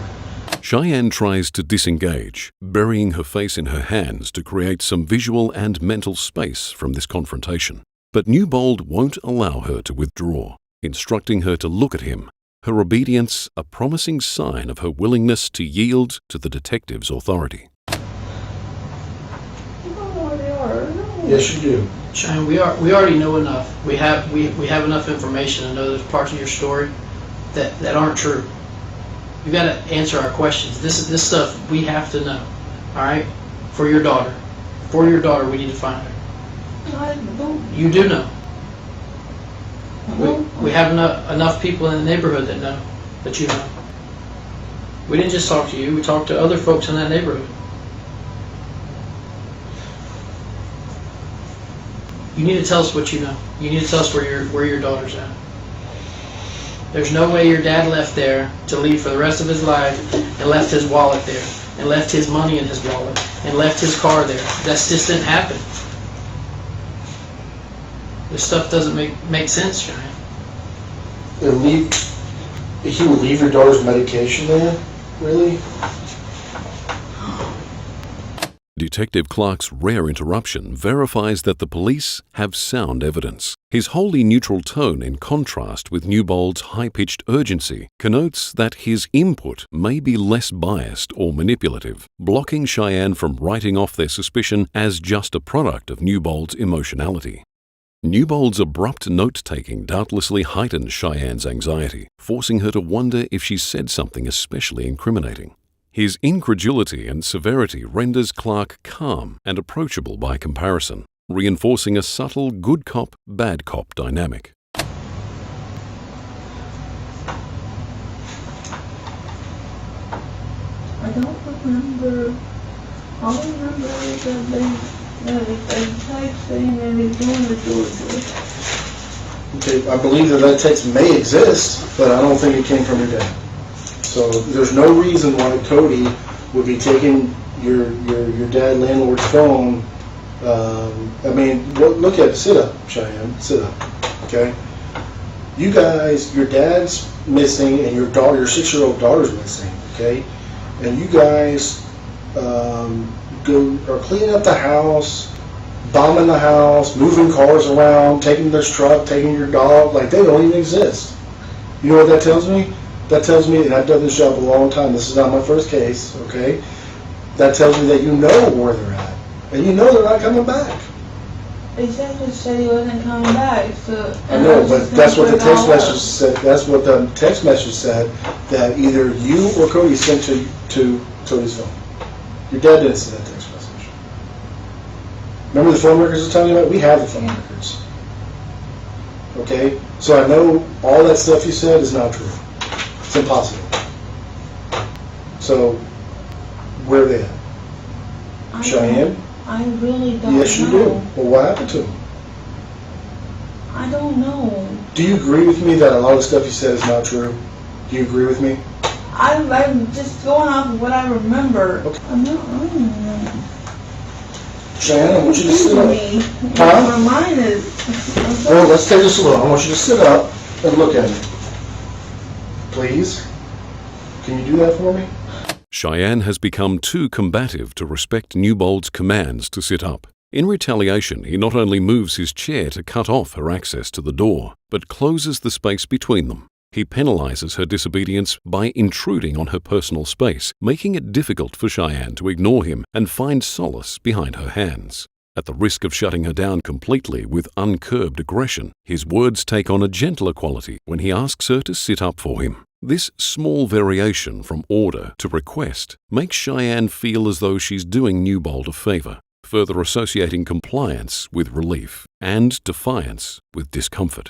Cheyanne tries to disengage, burying her face in her hands to create some visual and mental space from this confrontation. But Newbold won't allow her to withdraw, instructing her to look at him, her obedience a promising sign of her willingness to yield to the detective's authority. I don't know where they are. Yes, you do. Cheyanne, we already know enough. We have enough information to know there's parts of your story that aren't true. You got to answer our questions. This stuff we have to know. All right, for your daughter. For your daughter, we need to find her. I don't. You do know. We have enough people in the neighborhood that know that you know. We didn't just talk to you. We talked to other folks in that neighborhood. You need to tell us what you know. You need to tell us where your daughter's at. There's no way your dad left there to leave for the rest of his life and left his wallet there and left his money in his wallet and left his car there. That just didn't happen. This stuff doesn't make sense, Cheyanne. He would leave your daughter's medication there? Really? Detective Clark's rare interruption verifies that the police have sound evidence. His wholly neutral tone, in contrast with Newbold's high-pitched urgency, connotes that his input may be less biased or manipulative, blocking Cheyanne from writing off their suspicion as just a product of Newbold's emotionality. Newbold's abrupt note-taking doubtlessly heightened Cheyanne's anxiety, forcing her to wonder if she said something especially incriminating. His incredulity and severity renders Clark calm and approachable by comparison, reinforcing a subtle good cop, bad cop dynamic. I don't remember. All I remember is that they text saying that he's going to Georgia. Okay, I believe that text may exist, but I don't think it came from your dad. So there's no reason why Cody would be taking your dad landlord's phone. I mean, look at it. Sit up, Cheyanne. Sit up. Okay. You guys, your dad's missing, and your 6-year-old daughter's missing. Okay, and you guys are cleaning up the house, bombing the house, moving cars around, taking this truck, taking your dog. Like, they don't even exist. You know what that tells me? That tells me, and I've done this job a long time, this is not my first case, okay? That tells me that you know where they're at. And you know they're not coming back. Exactly, said he wasn't coming back, so... I know, but that's what the text message said. That's what the text message said, that either you or Cody sent to Cody's phone. Your dad didn't send that text message. Remember the phone records I was telling you about? We have the phone records. Okay? So I know all that stuff you said is not true. It's impossible. So, where are they at? Cheyanne? I really don't know. Yes, you do. Well, what happened to them? I don't know. Do you agree with me that a lot of the stuff you said is not true? Do you agree with me? I'm just going off of what I remember. Okay. I'm not remember. Cheyanne, I want you to sit up. Huh? My mind is... Well, let's take this a little. I want you to sit up and look at me. Please? Can you do that for me? Cheyanne has become too combative to respect Newbold's commands to sit up. In retaliation, he not only moves his chair to cut off her access to the door, but closes the space between them. He penalizes her disobedience by intruding on her personal space, making it difficult for Cheyanne to ignore him and find solace behind her hands. At the risk of shutting her down completely with uncurbed aggression, his words take on a gentler quality when he asks her to sit up for him. This small variation from order to request makes Cheyanne feel as though she's doing Newbold a favor, further associating compliance with relief and defiance with discomfort.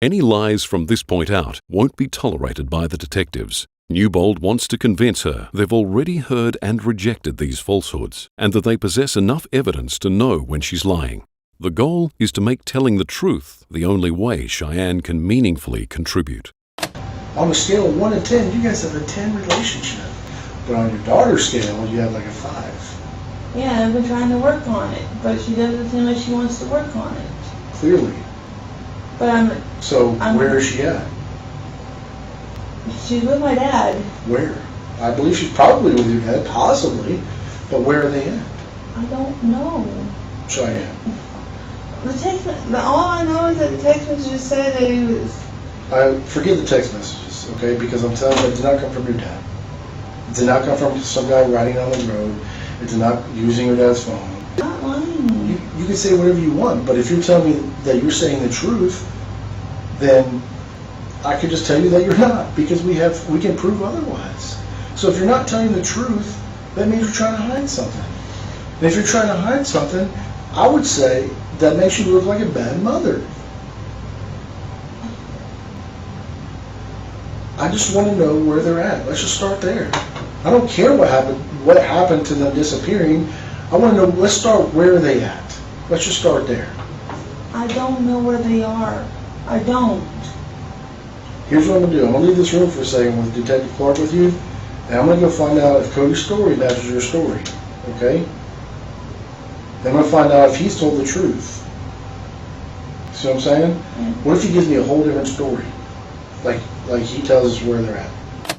Any lies from this point out won't be tolerated by the detectives. Newbold wants to convince her they've already heard and rejected these falsehoods, and that they possess enough evidence to know when she's lying. The goal is to make telling the truth the only way Cheyanne can meaningfully contribute. On a scale of 1 to 10, you guys have a 10 relationship. But on your daughter's scale, you have like a 5. Yeah, I've been trying to work on it, but she doesn't seem like she wants to work on it. Clearly. But where is she at? She's with my dad. Where? I believe she's probably with your dad, possibly. But where are they at? I don't know. Cheyanne. All I know is that the text message said that he was... Forget the text messages, okay? Because I'm telling you, it did not come from your dad. It did not come from some guy riding on the road. It did not using your dad's phone. Not lying. You can say whatever you want, but if you're telling me that you're saying the truth, then I could just tell you that you're not, because we can prove otherwise. So if you're not telling the truth, that means you're trying to hide something. And if you're trying to hide something, I would say that makes you look like a bad mother. I just want to know where they're at. Let's just start there. I don't care what happened to them disappearing. I want to know, let's start where are they at. Let's just start there. I don't know where they are. I don't. Here's what I'm going to do. I'm going to leave this room for a second with Detective Clark with you, and I'm going to go find out if Cody's story matches your story. Okay? Then I'm going to find out if he's told the truth. See what I'm saying? What if he gives me a whole different story? Like he tells us where they're at.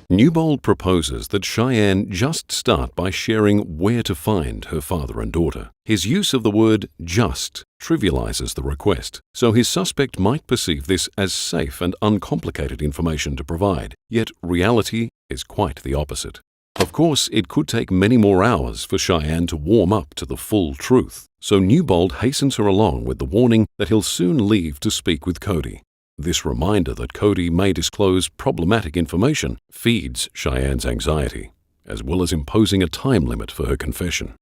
Newbold proposes that Cheyanne just start by sharing where to find her father and daughter. His use of the word just trivializes the request, so his suspect might perceive this as safe and uncomplicated information to provide, yet reality is quite the opposite. Of course, it could take many more hours for Cheyanne to warm up to the full truth, so Newbold hastens her along with the warning that he'll soon leave to speak with Cody. This reminder that Cody may disclose problematic information feeds Cheyanne's anxiety, as well as imposing a time limit for her confession.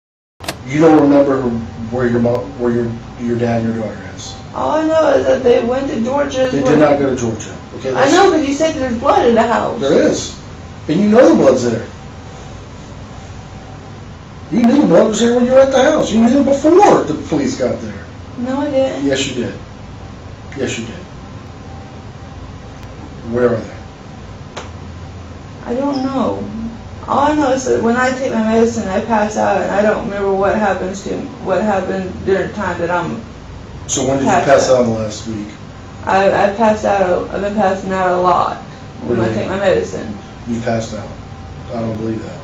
You don't remember where your dad and your daughter is? All I know is that they went to Georgia. They did not go to Georgia. Okay, I know, because you said there's blood in the house. There is. And you know the blood's there. You knew the blood was there when you were at the house. You knew before the police got there. No, I didn't. Yes, you did. Yes, you did. Where are they? I don't know. All I know is that when I take my medicine, I pass out, and I don't remember what happened during the time that I'm. So when did you pass out the last week? I passed out. I've been passing out a lot when I take my medicine. You passed out. I don't believe that.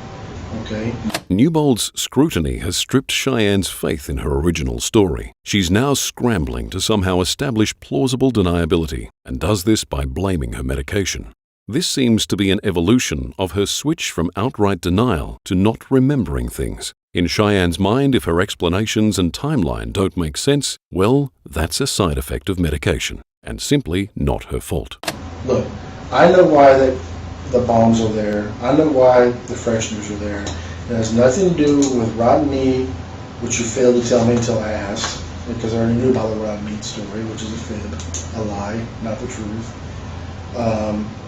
Okay. Newbold's scrutiny has stripped Cheyanne's faith in her original story. She's now scrambling to somehow establish plausible deniability, and does this by blaming her medication. This seems to be an evolution of her switch from outright denial to not remembering things. In Cheyanne's mind, if her explanations and timeline don't make sense, well, that's a side effect of medication, and simply not her fault. Look, I know why the bombs are there. I know why the fresheners are there. It has nothing to do with rotten meat, which you failed to tell me until I asked, because I already knew about the rotten meat story, which is a fib, a lie, not the truth.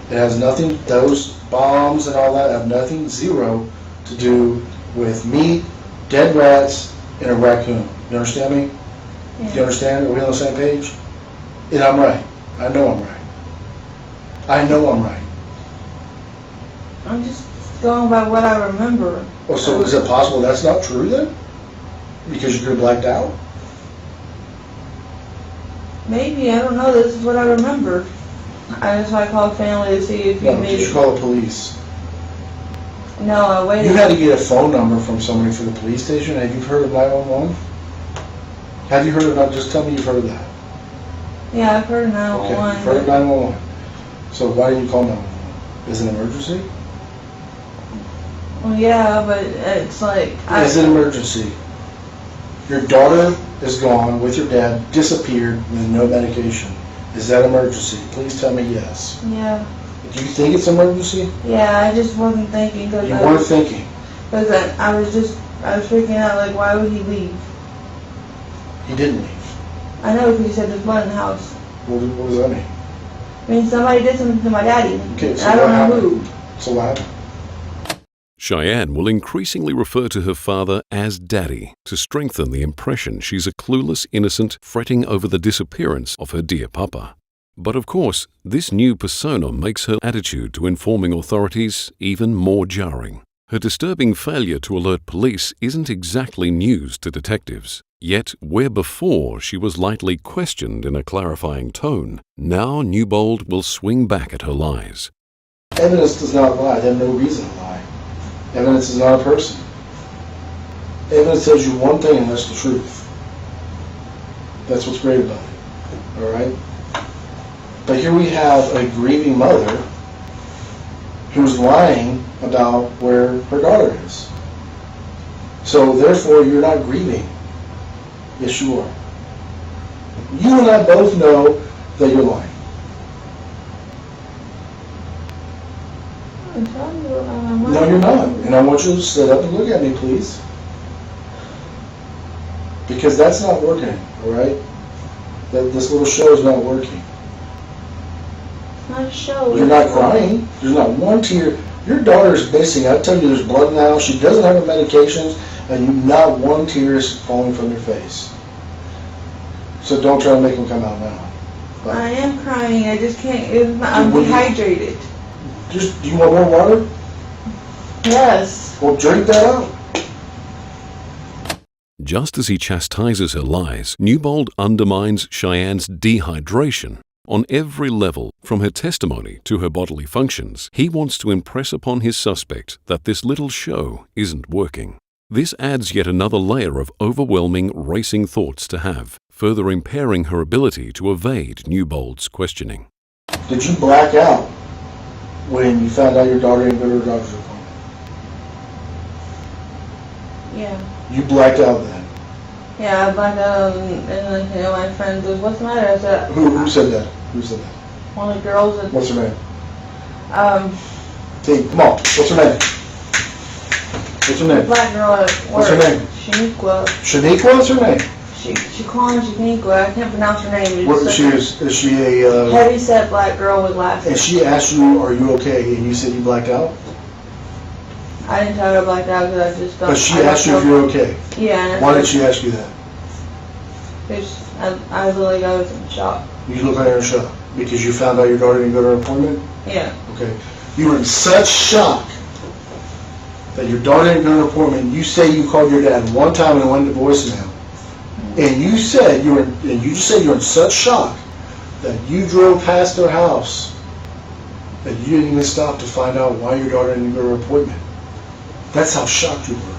It has nothing, those bombs and all that have nothing, zero, to do with meat, dead rats, and a raccoon. You understand me? Yeah. Do you understand? Are we on the same page? And I'm right. I know I'm right. I know I'm right. I'm just going by what I remember. Oh, so is it possible that's not true then? Because you're blacked out? Maybe, I don't know. This is what I remember. I just want to call family to see if you No, you should call the police. No, I waited. You had to get a phone number from somebody for the police station. Have you heard of 911? Have you heard of that? Just tell me you've heard of that. Yeah, I've heard of 911. Okay, you've heard of 911. So why didn't you call 911? Is it an emergency? Well, yeah, but it's like... It's an emergency. Your daughter is gone with your dad, disappeared with no medication. Is that emergency? Please tell me yes. Yeah. Do you think it's an emergency? Yeah, I just wasn't thinking. You weren't thinking? Because I was freaking out, like, why would he leave? He didn't leave. I know, because he said there's blood in the house. What does that mean? I mean, somebody did something to my daddy. Okay, so I don't know who. So what happened? Cheyanne will increasingly refer to her father as Daddy to strengthen the impression she's a clueless innocent fretting over the disappearance of her dear papa. But of course, this new persona makes her attitude to informing authorities even more jarring. Her disturbing failure to alert police isn't exactly news to detectives. Yet, where before she was lightly questioned in a clarifying tone, now Newbold will swing back at her lies. Evidence does not lie. They have no reason to lie. Evidence is not a person. Evidence tells you one thing and that's the truth. That's what's great about it. Alright? But here we have a grieving mother who's lying about where her daughter is. So therefore you're not grieving. Yes, you are. You and I both know that you're lying. I'm telling you, I'm No, you're not. And I want you to sit up and look at me, please. Because that's not working, all right? This little show is not working. It's not a show. You're not crying. There's not one tear. Your daughter is missing. I tell you, there's blood in the house. She doesn't have her medications, and not one tear is falling from your face. So don't try to make them come out now. But I am crying. I just can't. I'm dehydrated. do you want more water? Yes. Well, drink that out. Just as he chastises her lies, Newbold undermines Cheyanne's dehydration. On every level, from her testimony to her bodily functions, he wants to impress upon his suspect that this little show isn't working. This adds yet another layer of overwhelming, racing thoughts to have, further impairing her ability to evade Newbold's questioning. Did you black out when you found out your daughter didn't go to her doctor's appointment? Yeah. You blacked out then? Yeah, I blacked out, and my friend goes, "What's the matter?" I said, Who said that? Who said that? One of the girls. What's her name? Team, come on. What's her name? What's her name? Black girl at work. What's her name? Shaniqua. Shaniqua? What's her name? She called her Shaniqua. I can't pronounce her name. What, is she a... heavy set black girl with glasses. And she asked you, are you okay? And you said you blacked out? I didn't tell her I blacked out because I just don't... But she asked you if you're okay? Yeah. Why did she ask you that? Because I literally was in shock. You look like you're in shock because you found out your daughter didn't go to her appointment? Yeah. Okay. You were in such shock that your daughter didn't go to her appointment. You say you called your dad one time and it went to voicemail. And you said you just said you were in such shock that you drove past their house that you didn't even stop to find out why your daughter didn't go to her appointment. That's how shocked you were.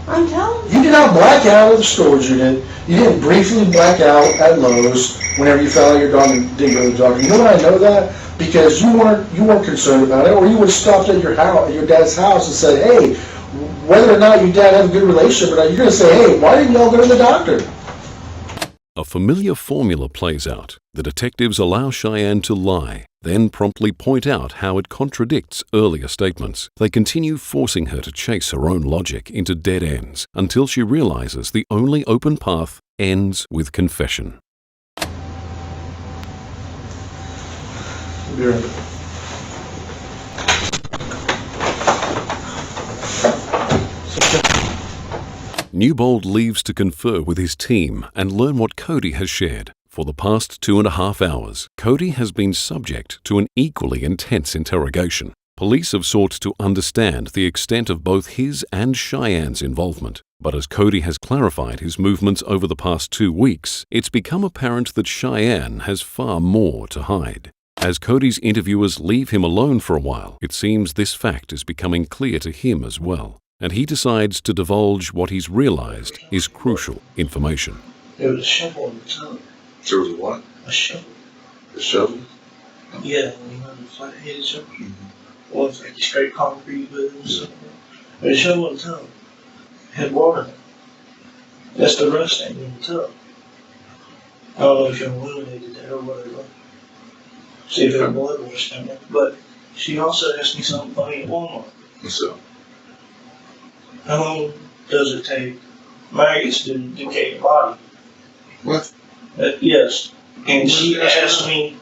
I'm telling you. You did not black out at the storage unit. You didn't briefly black out at Lowe's whenever you found out your daughter didn't go to the doctor. You know why I know that? Because you weren't concerned about it, or you would have stopped at your house, at your dad's house, and said, "Hey, whether or not your dad had a good relationship or not, you're going to say, hey, why didn't y'all go to the doctor?" A familiar formula plays out. The detectives allow Cheyanne to lie, then promptly point out how it contradicts earlier statements. They continue forcing her to chase her own logic into dead ends until she realizes the only open path ends with confession. Be right back. Newbold leaves to confer with his team and learn what Cody has shared. For the past 2.5 hours, Cody has been subject to an equally intense interrogation. Police have sought to understand the extent of both his and Cheyanne's involvement. But as Cody has clarified his movements over the past 2 weeks, it's become apparent that Cheyanne has far more to hide. As Cody's interviewers leave him alone for a while, it seems this fact is becoming clear to him as well, and he decides to divulge what he's realized is crucial information. There was a shovel in the tub. There was a what? A shovel. A shovel? Yeah, you know the flat-headed shovel? Well, it's like a straight concrete with it and stuff. There's a shovel in the tub. Had water in it. That's the rust stain in the tub. I don't know if you illuminated that or whatever. See if there's blood washed in it. But she also asked me something funny at Walmart. What's up? How long does it take maggots to decay your body? What? Yes. And she asked me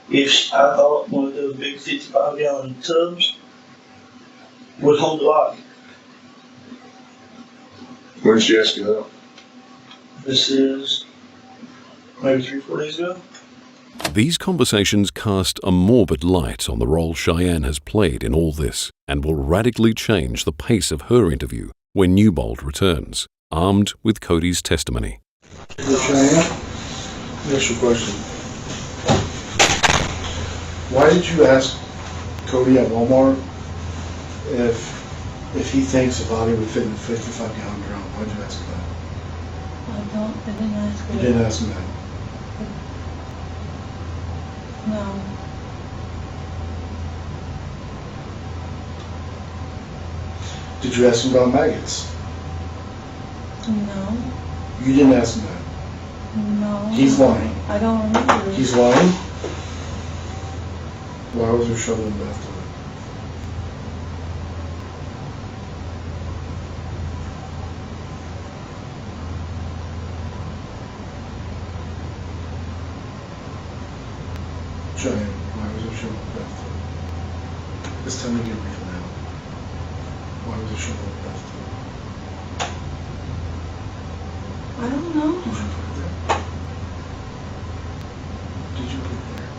if I thought one of those big 55-gallon tubs would hold the body. When did she ask you that? This is maybe 3-4 days ago. These conversations cast a morbid light on the role Cheyanne has played in all this and will radically change the pace of her interview when Newbold returns, armed with Cody's testimony. Cheyanne, let me ask you a question. Why did you ask Cody at Walmart if he thinks a body would fit in a 55-gallon drum? Why did you ask him that? I didn't ask her. You didn't ask him that? No. Did you ask him about maggots? No. You didn't ask him that. No. He's lying. I don't remember. He's lying? Why was there shovel in the bathtub? Cheyanne, why was there shovel in the bathtub? This time you get real now. Why was there shovel in the bathtub? I don't know. Did you put it there? Did you put it there?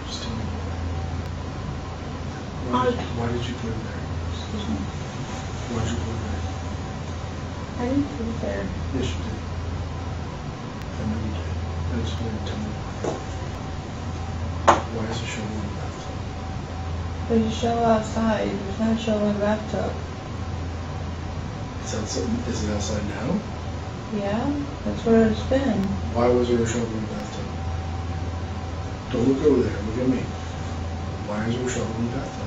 Just tell me why. Why did you put it there? Excuse me. Why did you put it there? I didn't put it there. Yes, you did. I know you did. I just wanted to tell me why. Why is there shovel in the bathtub? There's a shovel outside. There's not a shovel in the bathtub. Is that something? Is it outside now? Yeah, that's where it's been. Why was there a shovel in the bathtub? Don't look over there. Look at me. Why is there a shovel in the bathtub?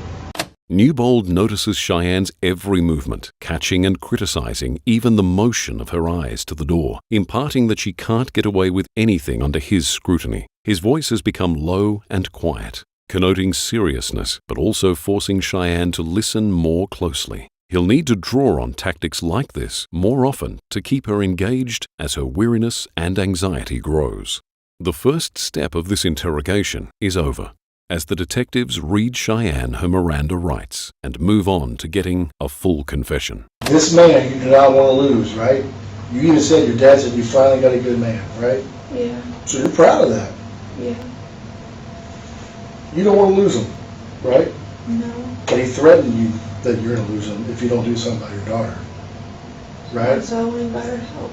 Newbold notices Cheyanne's every movement, catching and criticizing even the motion of her eyes to the door, imparting that she can't get away with anything under his scrutiny. His voice has become low and quiet, connoting seriousness, but also forcing Cheyanne to listen more closely. He'll need to draw on tactics like this more often to keep her engaged as her weariness and anxiety grows. The first step of this interrogation is over, as the detectives read Cheyanne her Miranda rights and move on to getting a full confession. This man you do not want to lose, right? You even said your dad said you finally got a good man, right? Yeah. So you're proud of that. Yeah. You don't want to lose him, right? No. But he threatened you that you're going to lose him if you don't do something about your daughter, right? So I went and got her help.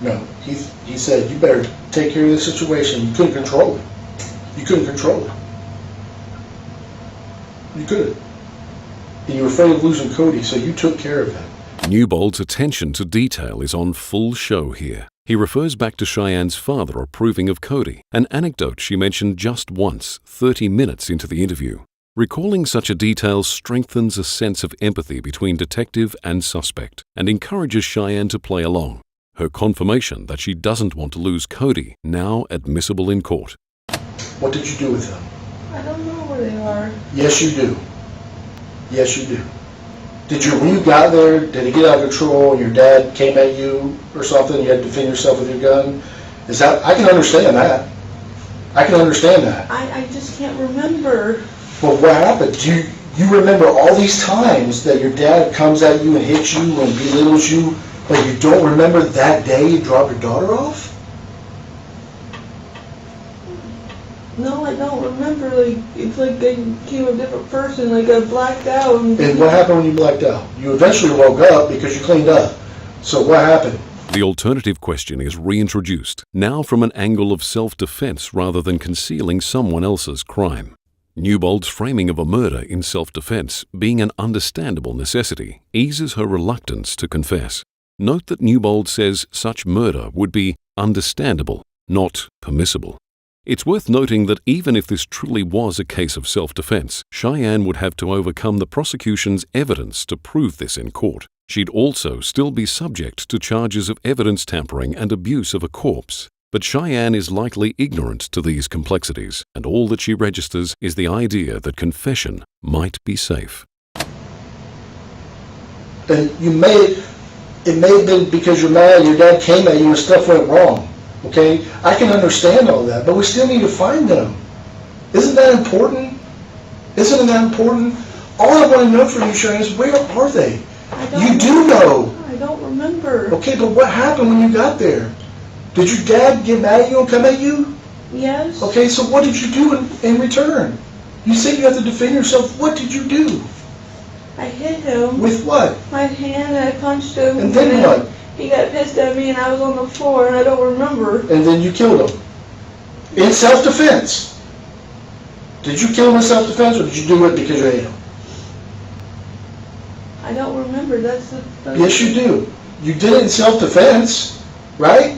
No, he said you better take care of this situation. You couldn't control it. You couldn't control it. You couldn't. And you were afraid of losing Cody, so you took care of that. Newbold's attention to detail is on full show here. He refers back to Cheyanne's father approving of Cody, an anecdote she mentioned just once, 30 minutes into the interview. Recalling such a detail strengthens a sense of empathy between detective and suspect and encourages Cheyanne to play along. Her confirmation that she doesn't want to lose Cody now admissible in court. What did you do with him? I don't know where they are. Yes, you do. Yes, you do. When you got there, did it get out of control and your dad came at you or something? You had to defend yourself with your gun? I can understand that. I can understand that. I just can't remember. But what happened? Do you remember all these times that your dad comes at you and hits you and belittles you, but you don't remember that day you dropped your daughter off? No, I don't remember. It's like I became a different person. Like I blacked out. And what happened when you blacked out? You eventually woke up because you cleaned up. So what happened? The alternative question is reintroduced, now from an angle of self-defense rather than concealing someone else's crime. Newbold's framing of a murder in self-defense being an understandable necessity eases her reluctance to confess. Note that Newbold says such murder would be understandable, not permissible. It's worth noting that even if this truly was a case of self-defense, Cheyanne would have to overcome the prosecution's evidence to prove this in court. She'd also still be subject to charges of evidence tampering and abuse of a corpse. But Cheyanne is likely ignorant to these complexities, and all that she registers is the idea that confession might be safe. And it may have been because you're mad, your dad came at you and stuff went wrong. Okay? I can understand all that, but we still need to find them. Isn't that important? Isn't that important? All I want to know from you, Cheyanne, is where are they? You do know. I don't remember. Okay, but what happened when you got there? Did your dad get mad at you and come at you? Yes. Okay, so what did you do in return? You said you have to defend yourself. What did you do? I hit him. With what? My hand, and I punched him. And then what? He got pissed at me and I was on the floor and I don't remember. And then you killed him. In self-defense. Did you kill him in self-defense or did you do it because you hate him? I don't remember. That's Yes, you do. You did it in self-defense, right?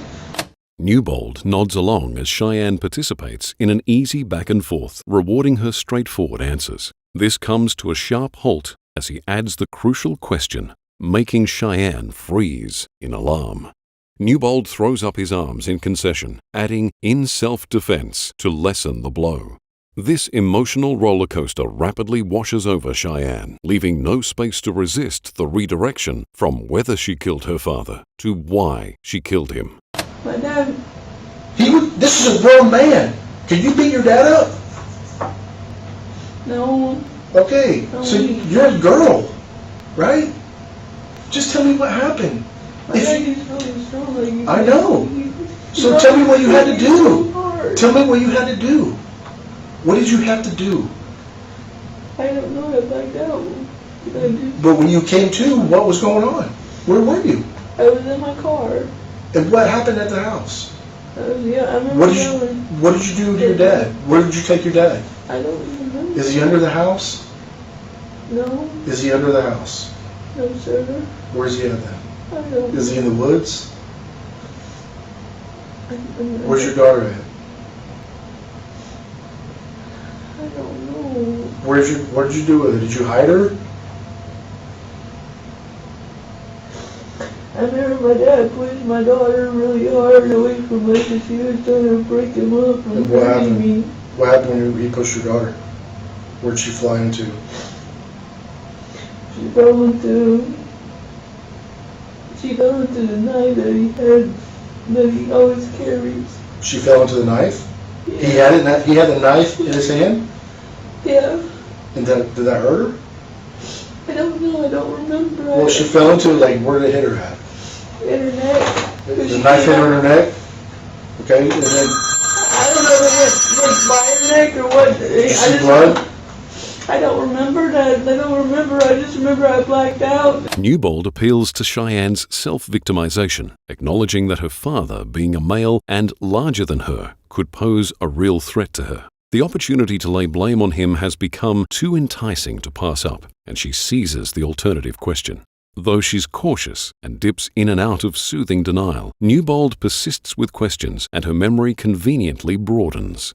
Newbold nods along as Cheyanne participates in an easy back and forth, rewarding her straightforward answers. This comes to a sharp halt as he adds the crucial question, making Cheyanne freeze in alarm. Newbold throws up his arms in concession, adding "in self-defense" to lessen the blow. This emotional roller coaster rapidly washes over Cheyanne, leaving no space to resist the redirection from whether she killed her father to why she killed him. My dad. This is a grown man. Can you beat your dad up? No. Okay, so you're a girl, right? Just tell me what happened. My dad is really strong. I know. So tell me what you had to do. Tell me what you had to do. What did you have to do? I don't know. I blacked out. But when you came to, what was going on? Where were you? I was in my car. And what happened at the house? I remember What did you do to your dad? Where did you take your dad? I don't even know. Is he under the house? No. Is he under the house? No, sir. Where's he at then? I don't know. Is he in the woods? Where's your your daughter at? I don't know. What did you do with her? Did you hide her? I remember my dad pushed my daughter really hard away from me because she was trying to break him up and what hurting happened? me. What happened when he pushed your daughter? Where'd she fly into? She fell into the knife that he always carries. She fell into the knife? Yeah. He had a knife in his hand? Yeah. And did that hurt her? I don't know. I don't remember. Well, she fell into, like, where did it hit her at? In her neck. The knife hit her in her neck? Okay, and then... I don't know if it went like by her neck or what. Did you see blood? I don't remember that. I don't remember. I just remember I blacked out. Newbold appeals to Cheyanne's self-victimization, acknowledging that her father, being a male and larger than her, could pose a real threat to her. The opportunity to lay blame on him has become too enticing to pass up, and she seizes the alternative question. Though she's cautious and dips in and out of soothing denial, Newbold persists with questions and her memory conveniently broadens.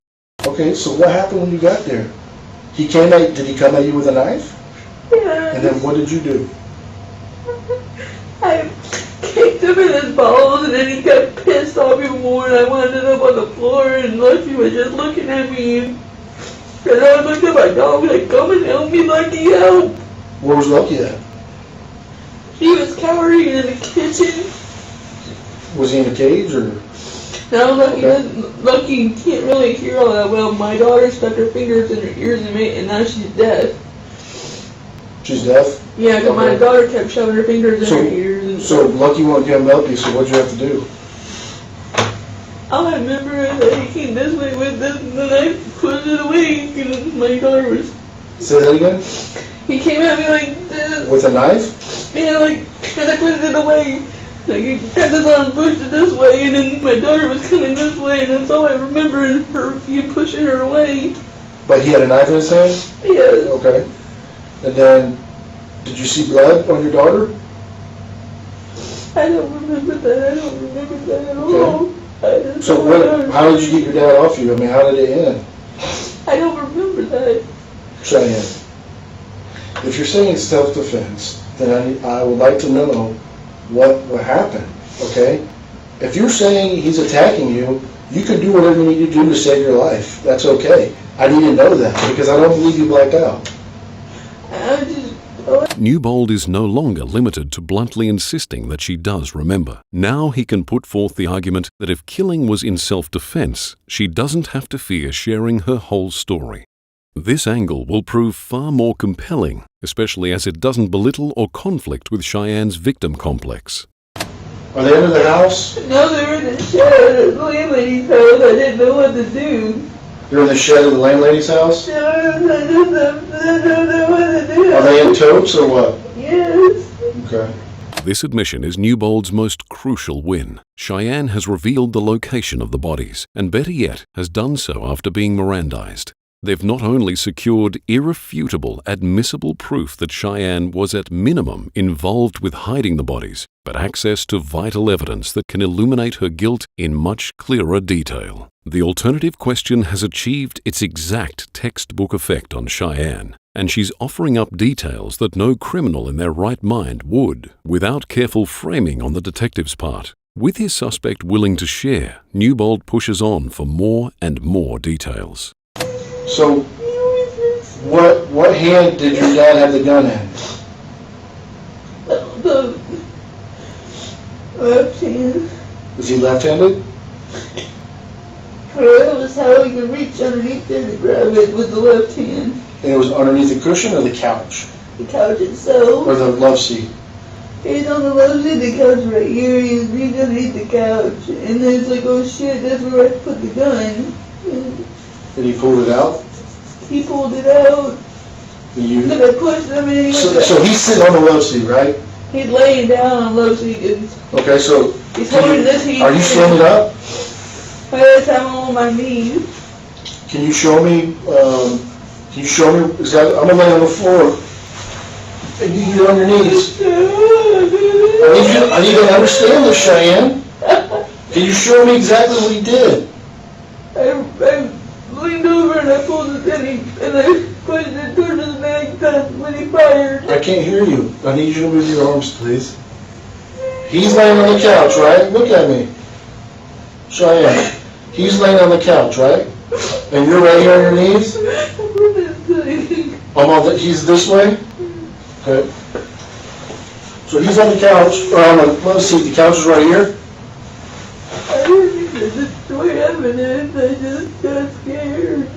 Okay, so what happened when you got there? Did he come at you with a knife? Yeah. And then what did you do? I kicked him in his balls and then he got pissed off even more and I wound up on the floor and Lucky was just looking at me and I looked at my dog like, come and help me, Lucky, help. Where was Lucky at? He was cowering in the kitchen. Was he in a cage or? Now Lucky can't really hear all that well. My daughter stuck her fingers in her ears and now she's deaf. She's deaf? Yeah, because my daughter kept shoving her fingers in her ears. And so Lucky won't come help you, so what'd you have to do? all I remember is that he came this way with this and then I pushed it away and my daughter was... Say that again? He came at me like this. With a knife? Yeah, like, and I pushed it away. Like, he had this on and pushed it this way, and then my daughter was coming this way, and that's all I remember is you pushing her away. But he had a knife in his hand? Yes. Okay. And then, did you see blood on your daughter? I don't remember that. I don't remember that at all. Okay. So how did you get your dad off you? I mean, how did it end? I don't remember that. Cheyanne, if you're saying it's self-defense, then I would like to know what happened, okay? If you're saying he's attacking you, you can do whatever you need to do to save your life. That's okay. I need to know that because I don't believe you blacked out. Newbold is no longer limited to bluntly insisting that she does remember. Now he can put forth the argument that if killing was in self-defense, she doesn't have to fear sharing her whole story. This angle will prove far more compelling, especially as it doesn't belittle or conflict with Cheyanne's victim complex. Are they under the house? No, they were in the shed at the landlady's house. I didn't know what to do. They're in the shed of the landlady's house? No, I didn't know what to do. Are they in totes or what? Yes. Okay. This admission is Newbold's most crucial win. Cheyanne has revealed the location of the bodies, and better yet, has done so after being Mirandized. They've not only secured irrefutable, admissible proof that Cheyanne was at minimum involved with hiding the bodies, but access to vital evidence that can illuminate her guilt in much clearer detail. The alternative question has achieved its exact textbook effect on Cheyanne. and she's offering up details that no criminal in their right mind would, without careful framing on the detective's part. With his suspect willing to share, Newbold pushes on for more and more details. So, what hand did your dad have the gun in? The left hand. Was he left-handed? That was how he could reach underneath there to grab it with the left hand. And it was underneath the cushion or the couch? The couch itself. Or the love seat? He's on the left side of the couch right here. He's reaching underneath the couch. And then it's like, oh shit, that's where I put the gun. And he pulled it out? He pulled it out. You... Then I pushed him and he So he's sitting on the love seat, right? He's laying down on the love seat. Okay, so... He's holding this hand. Are you standing up? By that time I'm on my knees. Can you show me, exactly, I'm gonna lay on the floor, and you get on your knees. I need to understand this, Cheyanne. Can you show me exactly what he did? I leaned over and I pulled it and I pushed it towards his neck when he fired. I can't hear you. I need you to move your arms, please. He's laying on the couch, right? Look at me. Cheyanne. He's laying on the couch, right? And you're right here on your knees? He's this way? Okay. So he's on the couch, or on the love seat, the couch is right here? I didn't think that's the way I'm in it. I just got scared.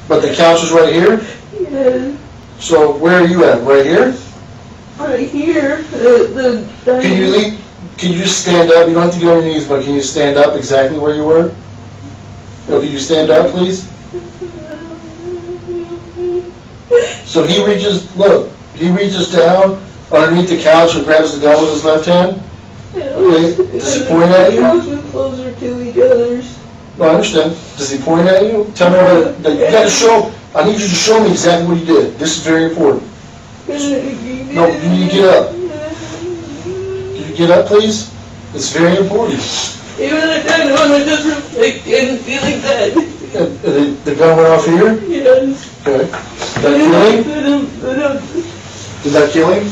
But the couch is right here? Yes. So where are you at? Right here? Right here. Can you just stand up? You don't have to get on your knees, but can you stand up exactly where you were? No, can you stand up, please? So he reaches down underneath the couch and grabs the gun with his left hand? Okay. Does he point at you? We're closer to each other. No, I understand. Does he point at you? Tell me you gotta show, I need you to show me exactly what he did. This is very important. No, you need to get up. Can you get up, please? It's very important. Even at that one, I just didn't feel like that. The gun went off here? Yes. Okay. Did that kill him? Did that kill him?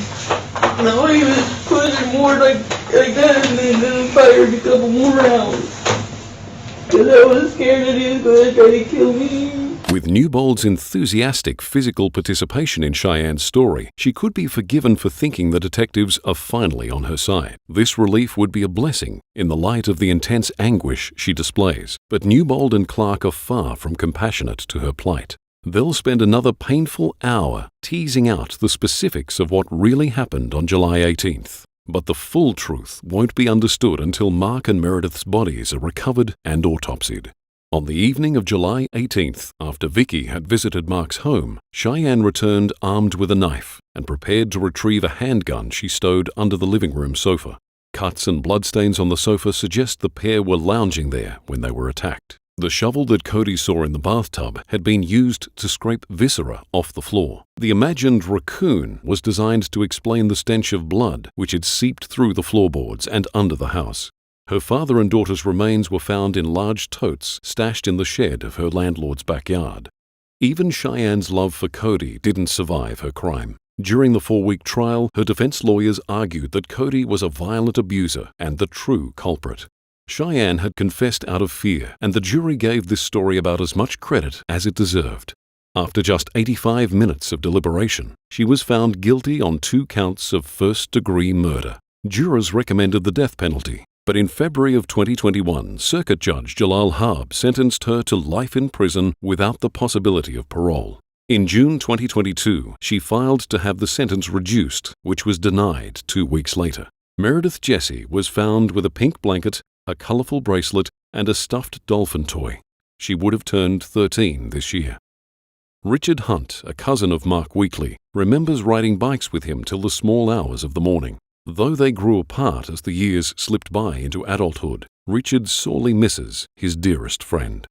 No, he was pushing more like that and then fired a couple more rounds. Because I was scared that he was going to try to kill me. With Newbold's enthusiastic physical participation in Cheyanne's story, she could be forgiven for thinking the detectives are finally on her side. This relief would be a blessing in the light of the intense anguish she displays. But Newbold and Clark are far from compassionate to her plight. They'll spend another painful hour teasing out the specifics of what really happened on July 18th. But the full truth won't be understood until Mark and Meredith's bodies are recovered and autopsied. On the evening of July 18th, after Vicky had visited Mark's home, Cheyanne returned armed with a knife and prepared to retrieve a handgun she stowed under the living room sofa. Cuts and bloodstains on the sofa suggest the pair were lounging there when they were attacked. The shovel that Cody saw in the bathtub had been used to scrape viscera off the floor. The imagined raccoon was designed to explain the stench of blood which had seeped through the floorboards and under the house. Her father and daughter's remains were found in large totes stashed in the shed of her landlord's backyard. Even Cheyanne's love for Cody didn't survive her crime. During the 4-week trial, her defense lawyers argued that Cody was a violent abuser and the true culprit. Cheyanne had confessed out of fear, and the jury gave this story about as much credit as it deserved. After just 85 minutes of deliberation, she was found guilty on 2 counts of first-degree murder. Jurors recommended the death penalty, but in February of 2021, Circuit Judge Jalal Harb sentenced her to life in prison without the possibility of parole. In June 2022, she filed to have the sentence reduced, which was denied 2 weeks later. Meredith Jessie was found with a pink blanket, a colorful bracelet, and a stuffed dolphin toy. She would have turned 13 this year. Richard Hunt, a cousin of Mark Wheatley, remembers riding bikes with him till the small hours of the morning. Though they grew apart as the years slipped by into adulthood, Richard sorely misses his dearest friend.